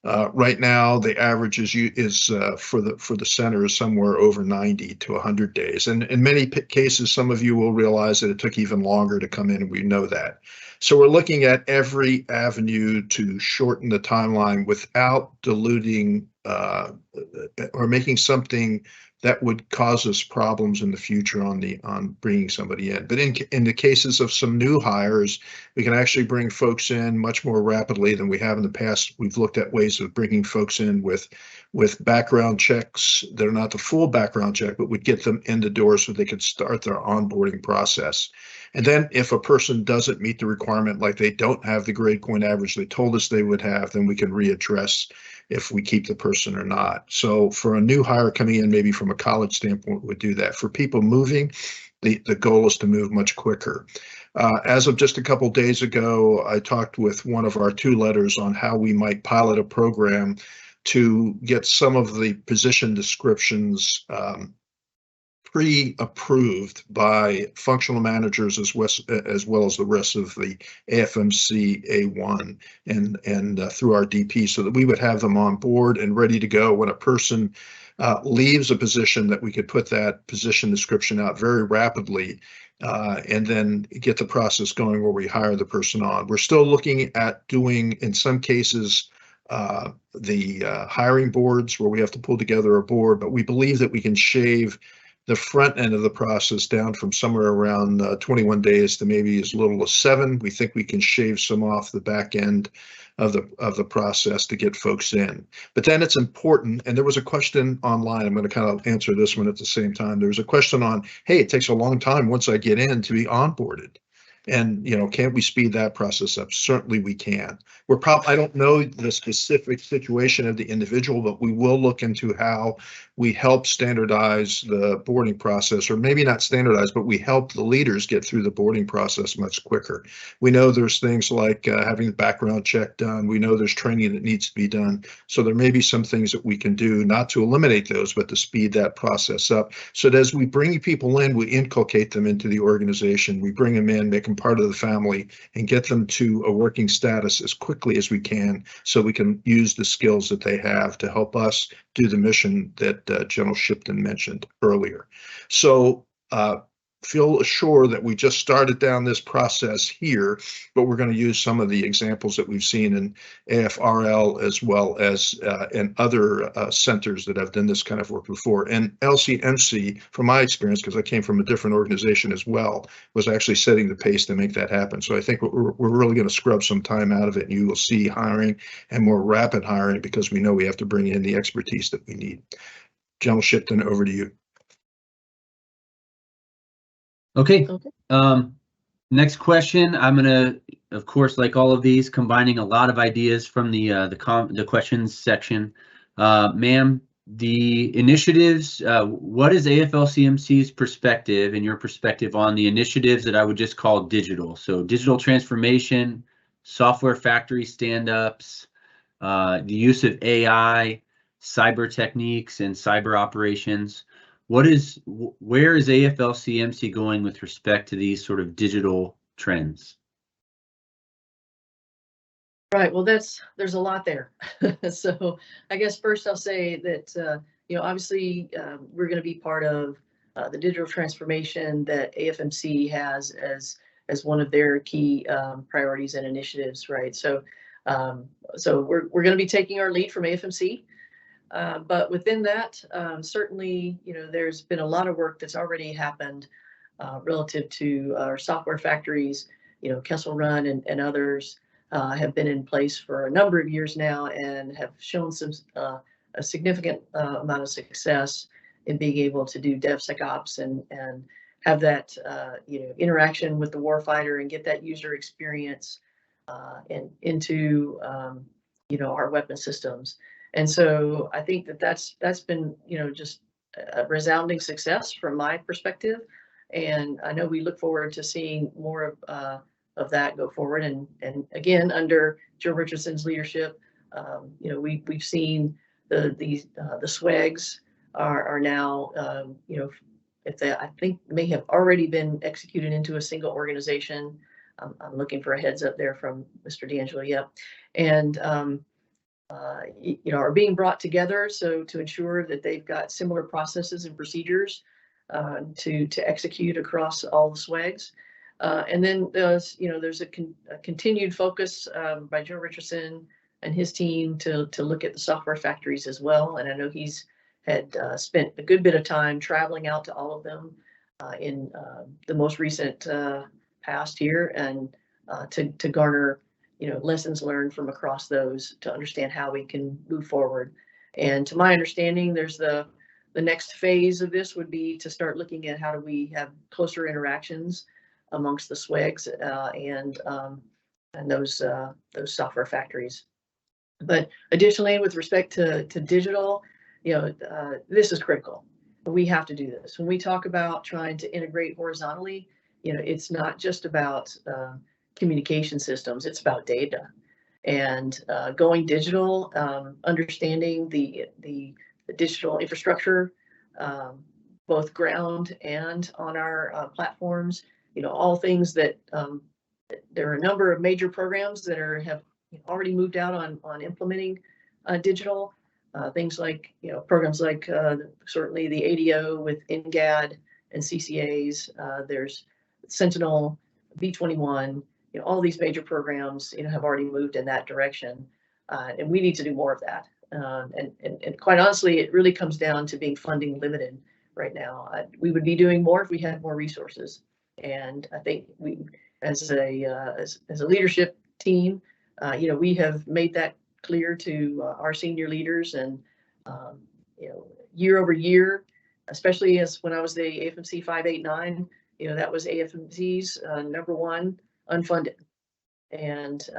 Right now, the average is for the center is somewhere over 90 to 100 days. And in many cases, some of you will realize that it took even longer to come in, and we know that. So we're looking at every avenue to shorten the timeline without diluting or making something that would cause us problems in the future on bringing somebody in. But in the cases of some new hires, we can actually bring folks in much more rapidly than we have in the past. We've looked at ways of bringing folks in with background checks that are not the full background check, but would get them in the door so they could start their onboarding process. And then if a person doesn't meet the requirement, like they don't have the grade point average they told us they would have, then we can readdress if we keep the person or not. So for a new hire coming in, maybe from a college standpoint, would do that. For people moving, the goal is to move much quicker. As of just a couple days ago, I talked with one of our 2 letters on how we might pilot a program to get some of the position descriptions pre-approved by functional managers as well as the rest of the AFMC A1 and through our DP, so that we would have them on board and ready to go when a person leaves a position, that we could put that position description out very rapidly and then get the process going where we hire the person on. We're still looking at doing, in some cases, the hiring boards where we have to pull together a board, but we believe that we can shave the front end of the process down from somewhere around 21 days to maybe as little as 7. We think we can shave some off the back end of the process to get folks in. But then it's important, and there was a question online, I'm going to kind of answer this one at the same time. There was a question on, hey, it takes a long time once I get in to be onboarded. And, can't we speed that process up? Certainly we can. I don't know the specific situation of the individual, but we will look into how we help standardize the boarding process, or maybe not standardize, but we help the leaders get through the boarding process much quicker. We know there's things like having the background check done. We know there's training that needs to be done. So there may be some things that we can do, not to eliminate those, but to speed that process up. So that as we bring people in, we inculcate them into the organization. We bring them in, make them part of the family, and get them to a working status as quickly as we can, so we can use the skills that they have to help us do the mission that General Shipton mentioned earlier. So feel assured that we just started down this process here, but we're going to use some of the examples that we've seen in AFRL as well as in other centers that have done this kind of work before. And LCMC, from my experience, because I came from a different organization as well, was actually setting the pace to make that happen. So I think we're really going to scrub some time out of it, and you will see hiring and more rapid hiring, because we know we have to bring in the expertise that we need. General Shipton, over to you.
Okay. Next question. I'm gonna, of course, like all of these, combining a lot of ideas from the questions section. Ma'am, the initiatives. What is AFLCMC's perspective and your perspective on the initiatives that I would just call digital? So digital transformation, software factory stand-ups, the use of AI, cyber techniques, and cyber operations. Where is AFLCMC going with respect to these sort of digital trends?
Right. Well, there's a lot there. So I guess first I'll say that, obviously we're going to be part of the digital transformation that AFMC has as one of their key priorities and initiatives. Right. So we're going to be taking our lead from AFMC. But within that, certainly, there's been a lot of work that's already happened relative to our software factories. Kessel Run and others have been in place for a number of years now and have shown a significant amount of success in being able to do DevSecOps and have that interaction with the warfighter and get that user experience and into our weapon systems. And so I think that's been, just a resounding success from my perspective. And I know we look forward to seeing more of that go forward. And again, under Joe Richardson's leadership, we've seen the SWAGs are now, if they, I think, may have already been executed into a single organization. I'm looking for a heads up there from Mr. D'Angelo. Yep. And are being brought together so to ensure that they've got similar processes and procedures to execute across all the SWAGs. And then there's a continued focus by Joe Richardson and his team to look at the software factories as well. And I know he's had spent a good bit of time traveling out to all of them in the most recent past here, and to garner lessons learned from across those to understand how we can move forward. And to my understanding, there's the next phase of this would be to start looking at how do we have closer interactions amongst the SWAGs and those software factories. But additionally, with respect to digital, this is critical. We have to do this. When we talk about trying to integrate horizontally, it's not just about communication systems, it's about data. And going digital, understanding the digital infrastructure, both ground and on our platforms, all things that there are a number of major programs that have already moved out on implementing digital. Things like, programs like certainly the ADO with NGAD and CCAs, there's Sentinel, B-21, all these major programs, have already moved in that direction. And we need to do more of that. And quite honestly, it really comes down to being funding limited, right now. We would be doing more if we had more resources. And I think we, as a leadership team, we have made that clear to our senior leaders, and year over year, especially as when I was the AFMC 589, that was AFMC's #1 unfunded. And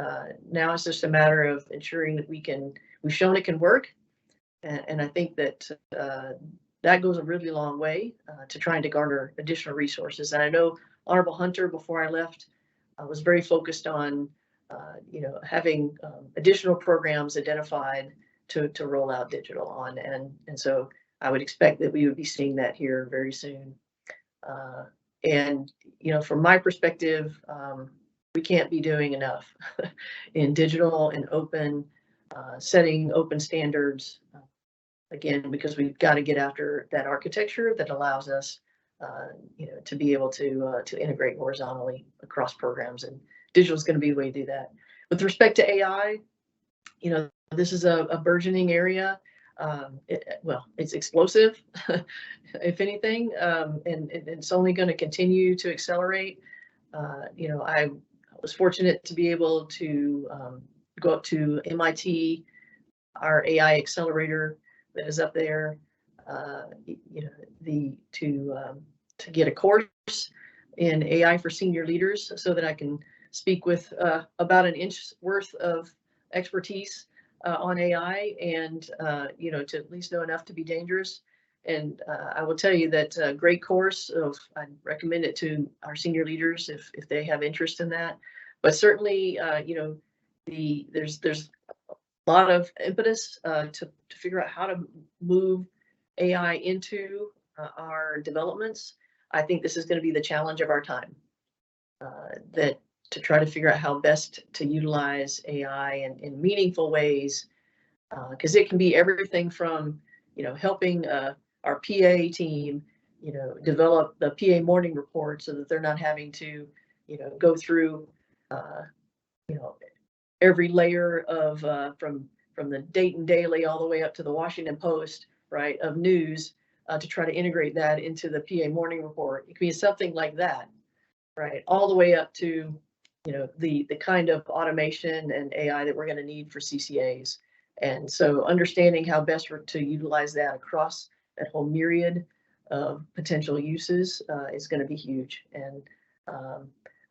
now it's just a matter of ensuring that we've shown it can work. And I think that that goes a really long way to trying to garner additional resources. And I know Honorable Hunter, before I left, was very focused on, having additional programs identified to roll out digital on. And so I would expect that we would be seeing that here very soon. And, from my perspective, we can't be doing enough in digital and open, setting open standards, again, because we've got to get after that architecture that allows us, to be able to integrate horizontally across programs, and digital is going to be the way to do that. With respect to AI, this is a burgeoning area. It's explosive, if anything, and it's only going to continue to accelerate. I was fortunate to be able to go up to MIT, our AI accelerator that is up there, to get a course in AI for senior leaders, so that I can speak with about an inch worth of expertise on AI, and to at least know enough to be dangerous. And I will tell you that a great course I'd recommend it to our senior leaders if they have interest in that. But certainly, there's a lot of impetus to figure out how to move AI into our developments. I think this is going to be the challenge of our time, that to try to figure out how best to utilize AI in meaningful ways, because it can be everything from, helping our PA team, develop the PA morning report so that they're not having to, go through, every layer of from the Dayton Daily all the way up to the Washington Post, right, of news, to try to integrate that into the PA morning report. It can be something like that, right, all the way up to, the kind of automation and AI that we're going to need for CCAs. And so understanding how best to utilize that across that whole myriad of potential uses is going to be huge. And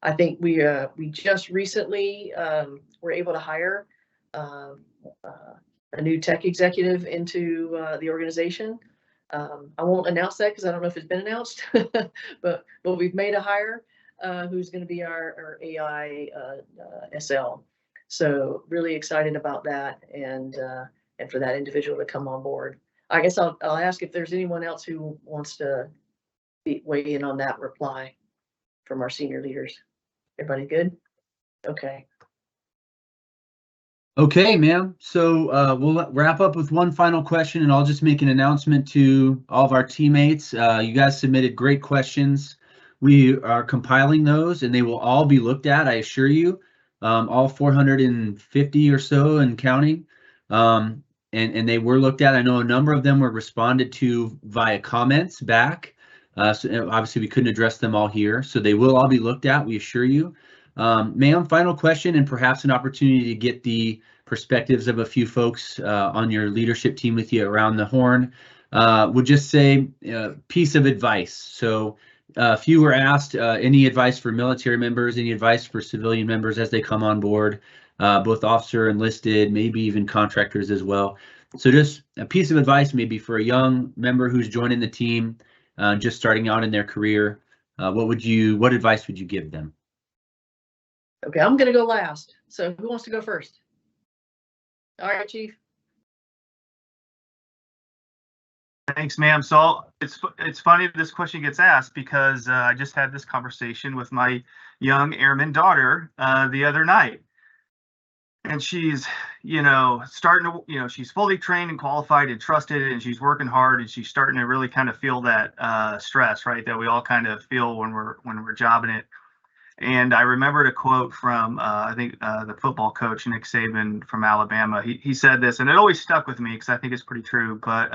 I think we just recently were able to hire a new tech executive into the organization. I won't announce that because I don't know if it's been announced, but we've made a hire who's going to be our AI SL. So really excited about that, and for that individual to come on board. I guess I'll ask if there's anyone else who wants to weigh in on that reply from our senior leaders. Everybody good? Okay.
Okay, ma'am. So we'll wrap up with one final question, and I'll just make an announcement to all of our teammates. You guys submitted great questions. We are compiling those, and they will all be looked at, I assure you, all 450 or so and counting. And they were looked at. I know a number of them were responded to via comments back. So obviously we couldn't address them all here. So they will all be looked at, we assure you. Ma'am, final question, and perhaps an opportunity to get the perspectives of a few folks on your leadership team with you around the horn. Would just say piece of advice. So a few were asked, any advice for military members, any advice for civilian members as they come on board, both officer, enlisted, maybe even contractors as well. So just a piece of advice maybe for a young member who's joining the team, just starting out in their career. What advice would you give them?
Okay, I'm going to go last. So who wants to go first? All right, Chief.
Thanks, ma'am. So it's funny this question gets asked because I just had this conversation with my young airman daughter the other night. And she's, starting to, she's fully trained and qualified and trusted, and she's working hard, and she's starting to really kind of feel that stress, right, that we all kind of feel when we're jobbing it. And I remembered a quote from, I think, the football coach, Nick Saban from Alabama. He said this, and it always stuck with me because I think it's pretty true. But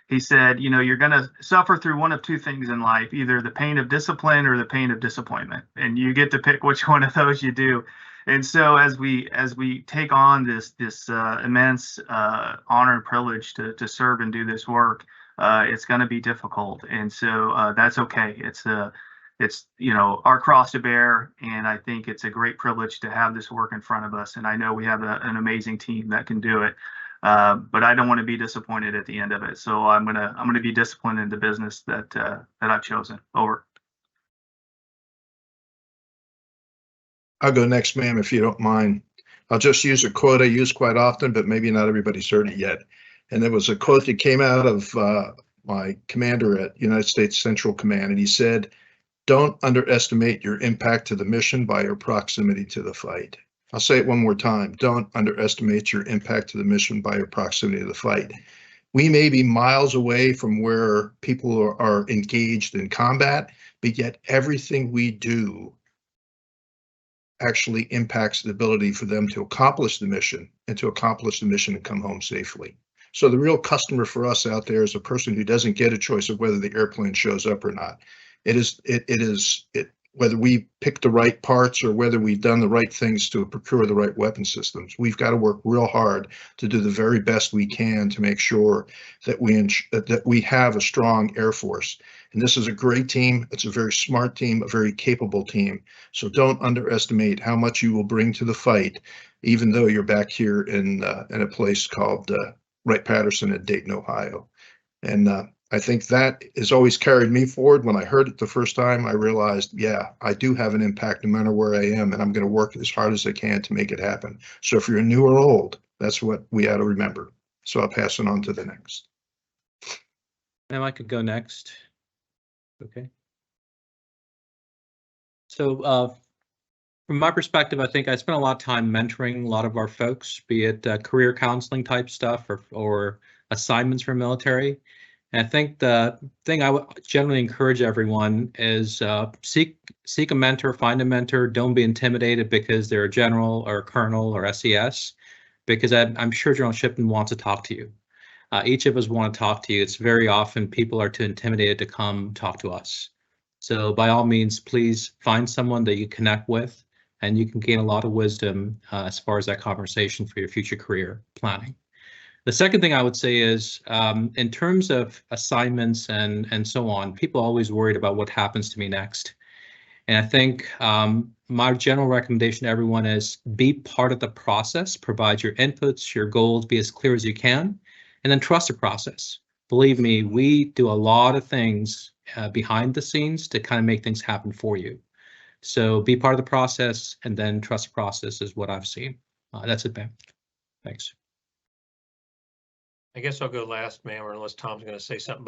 he said, you know, you're going to suffer through one of two things in life, either the pain of discipline or the pain of disappointment, and you get to pick which one of those you do. And so as we take on this immense honor and privilege to serve and do this work, it's going to be difficult, and so that's okay. It's you know, our cross to bear, and I think it's a great privilege to have this work in front of us. And I know we have an amazing team that can do it, but I don't want to be disappointed at the end of it. So I'm gonna be disciplined in the business that I've chosen. Over.
I'll go next, ma'am, if you don't mind. I'll just use a quote I use quite often, but maybe not everybody's heard it yet. And there was a quote that came out of my commander at United States Central Command, and he said, "Don't underestimate your impact to the mission by your proximity to the fight." I'll say it one more time. Don't underestimate your impact to the mission by your proximity to the fight. We may be miles away from where people are engaged in combat, but yet everything we do actually impacts the ability for them to accomplish the mission and come home safely. So the real customer for us out there is a person who doesn't get a choice of whether the airplane shows up or not. It is whether we pick the right parts or whether we've done the right things to procure the right weapon systems. We've got to work real hard to do the very best we can to make sure that we have a strong Air Force. And this is a great team. It's a very smart team, a very capable team. So don't underestimate how much you will bring to the fight, even though you're back here in a place called Wright-Patterson in Dayton, Ohio. And I think that has always carried me forward. When I heard it the first time, I realized, yeah, I do have an impact no matter where I am, and I'm going to work as hard as I can to make it happen. So if you're new or old, that's what we ought to remember. So I'll pass it on to the next.
And I could go next. Okay. So from my perspective, I think I spent a lot of time mentoring a lot of our folks, be it career counseling type stuff or assignments for military. And I think the thing I would generally encourage everyone is seek a mentor, find a mentor. Don't be intimidated because they're a general or a colonel or SES, because I'm sure General Shipton wants to talk to you. Each of us want to talk to you. It's very often people are too intimidated to come talk to us. So by all means, please find someone that you connect with, and you can gain a lot of wisdom as far as that conversation for your future career planning. The second thing I would say is, in terms of assignments and so on, people are always worried about what happens to me next. And I think my general recommendation to everyone is be part of the process, provide your inputs, your goals, be as clear as you can, and then trust the process. Believe me, we do a lot of things behind the scenes to kind of make things happen for you. So be part of the process and then trust the process is what I've seen. That's it, Ben. Thanks.
I guess I'll go last, ma'am, or unless Tom's going to say something.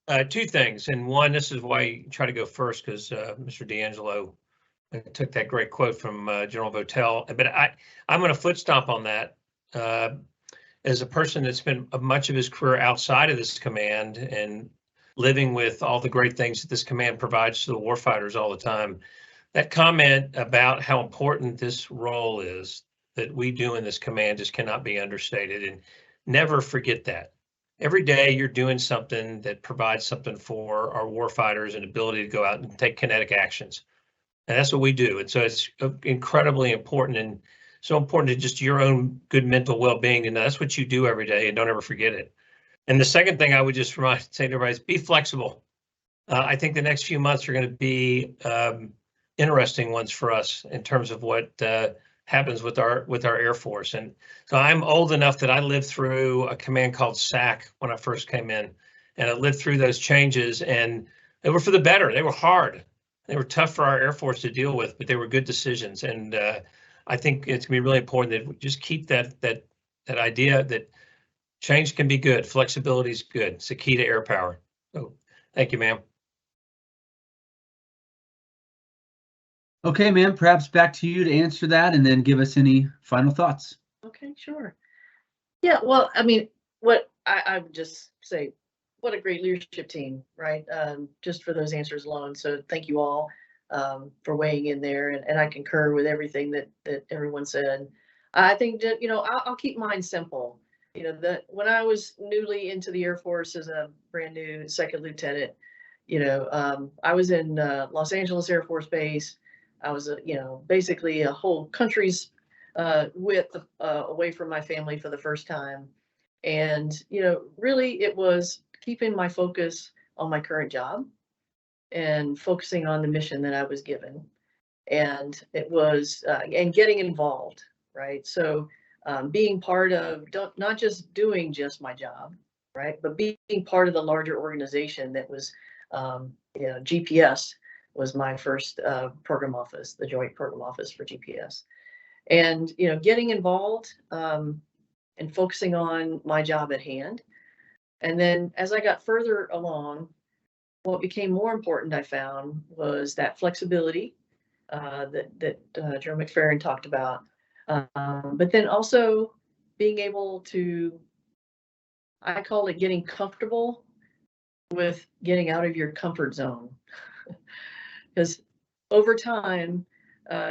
But two things, and one, this is why you try to go first, because Mr. D'Angelo took that great quote from General Votel. But I'm going to foot stomp on that. As a person that spent much of his career outside of this command and living with all the great things that this command provides to the warfighters all the time, that comment about how important this role is that we do in this command just cannot be understated. And never forget that. Every day you're doing something that provides something for our warfighters and ability to go out and take kinetic actions. And that's what we do. And so it's incredibly important, and so important to just your own good mental well-being. And that's what you do every day, and don't ever forget it. And the second thing I would just say to everybody is be flexible. I think the next few months are going to be interesting ones for us in terms of what happens with our Air Force. And so I'm old enough that I lived through a command called SAC when I first came in, and I lived through those changes, and they were for the better. They were hard. They were tough for our Air Force to deal with, but they were good decisions. And I think it's gonna be really important that we just keep that idea that change can be good, flexibility is good. It's the key to air power. So thank you, ma'am.
Okay, ma'am, perhaps back to you to answer that and then give us any final thoughts.
Okay, sure. Yeah, well, I mean, what I would just say, what a great leadership team, right? Just for those answers alone. So thank you all for weighing in there. And I concur with everything that everyone said. I think that, I'll keep mine simple. you know, that when I was newly into the Air Force as a brand new second lieutenant, you know, I was in Los Angeles Air Force Base. I was, you know, basically a whole country's width away from my family for the first time. And, you know, really it was keeping my focus on my current job and focusing on the mission that I was given. And it was, and getting involved, right? So being part of, not just doing just my job, right? But being part of the larger organization that was, you know, GPS was my first program office, the Joint Program Office for GPS. And, you know, getting involved and focusing on my job at hand. And then as I got further along, what became more important, I found, was that flexibility that General McFarren talked about. But then also being able to, I call it getting comfortable with getting out of your comfort zone. Because over time,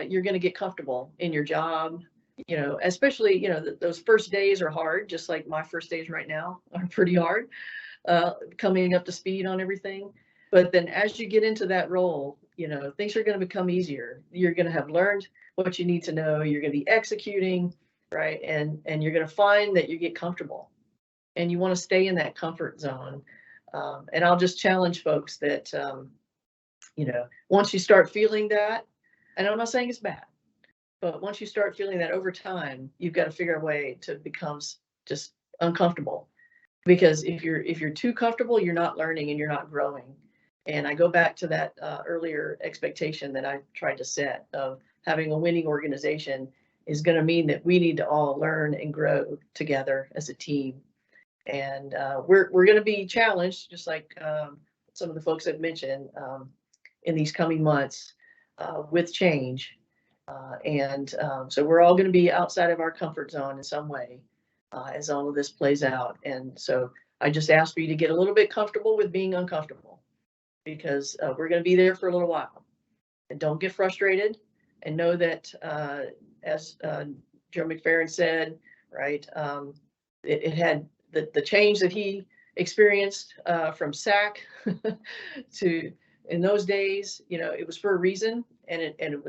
you're going to get comfortable in your job, you know, especially, you know, those first days are hard, just like my first days right now are pretty hard, coming up to speed on everything. But then as you get into that role, you know, things are going to become easier. You're going to have learned what you need to know. You're going to be executing, right? And you're going to find that you get comfortable and you want to stay in that comfort zone. And I'll just challenge folks that, you know, once you start feeling that, and I'm not saying it's bad, but once you start feeling that over time, you've got to figure a way to become just uncomfortable. Because if you're too comfortable, you're not learning and you're not growing. And I go back to that earlier expectation that I tried to set of having a winning organization is going to mean that we need to all learn and grow together as a team. And we're going to be challenged, just like some of the folks have mentioned, in these coming months with change. So we're all going to be outside of our comfort zone in some way as all of this plays out. And so I just ask for you to get a little bit comfortable with being uncomfortable, because we're going to be there for a little while. And don't get frustrated, and know that as Joe McFarren said, right, it had the change that he experienced from SAC to in those days, you know, it was for a reason, and it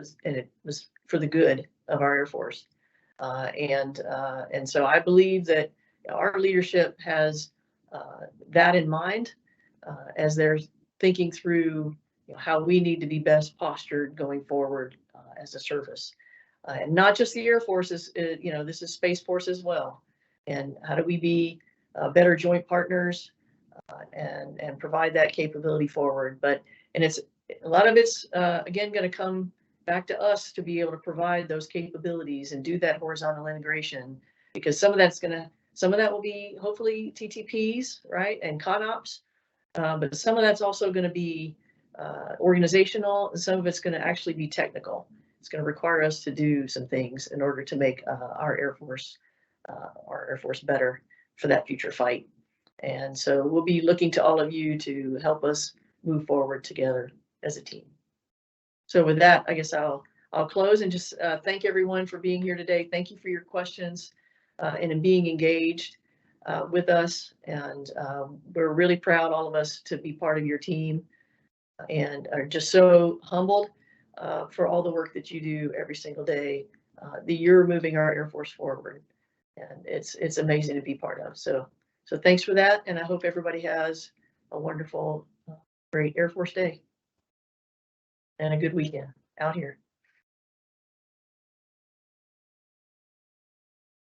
was for the good of our Air Force. And so I believe that our leadership has that in mind as they're thinking through, you know, how we need to be best postured going forward as a service. And not just the Air Force, is, you know, this is Space Force as well. And how do we be better joint partners and provide that capability forward? And it's a lot of it's again going to come back to us to be able to provide those capabilities and do that horizontal integration, because some of that will be hopefully TTPs, right, and ConOps, but some of that's also going to be organizational, and some of it's going to actually be technical. It's going to require us to do some things in order to make our Air Force better for that future fight. And so we'll be looking to all of you to help us move forward together as a team. So with that, I guess I'll close and just thank everyone for being here today. Thank you for your questions and in being engaged with us. And we're really proud, all of us, to be part of your team, and are just so humbled for all the work that you do every single day, that you're moving our Air Force forward. And it's amazing to be part of. So thanks for that. And I hope everybody has a wonderful, great Air Force Day and a good weekend out here.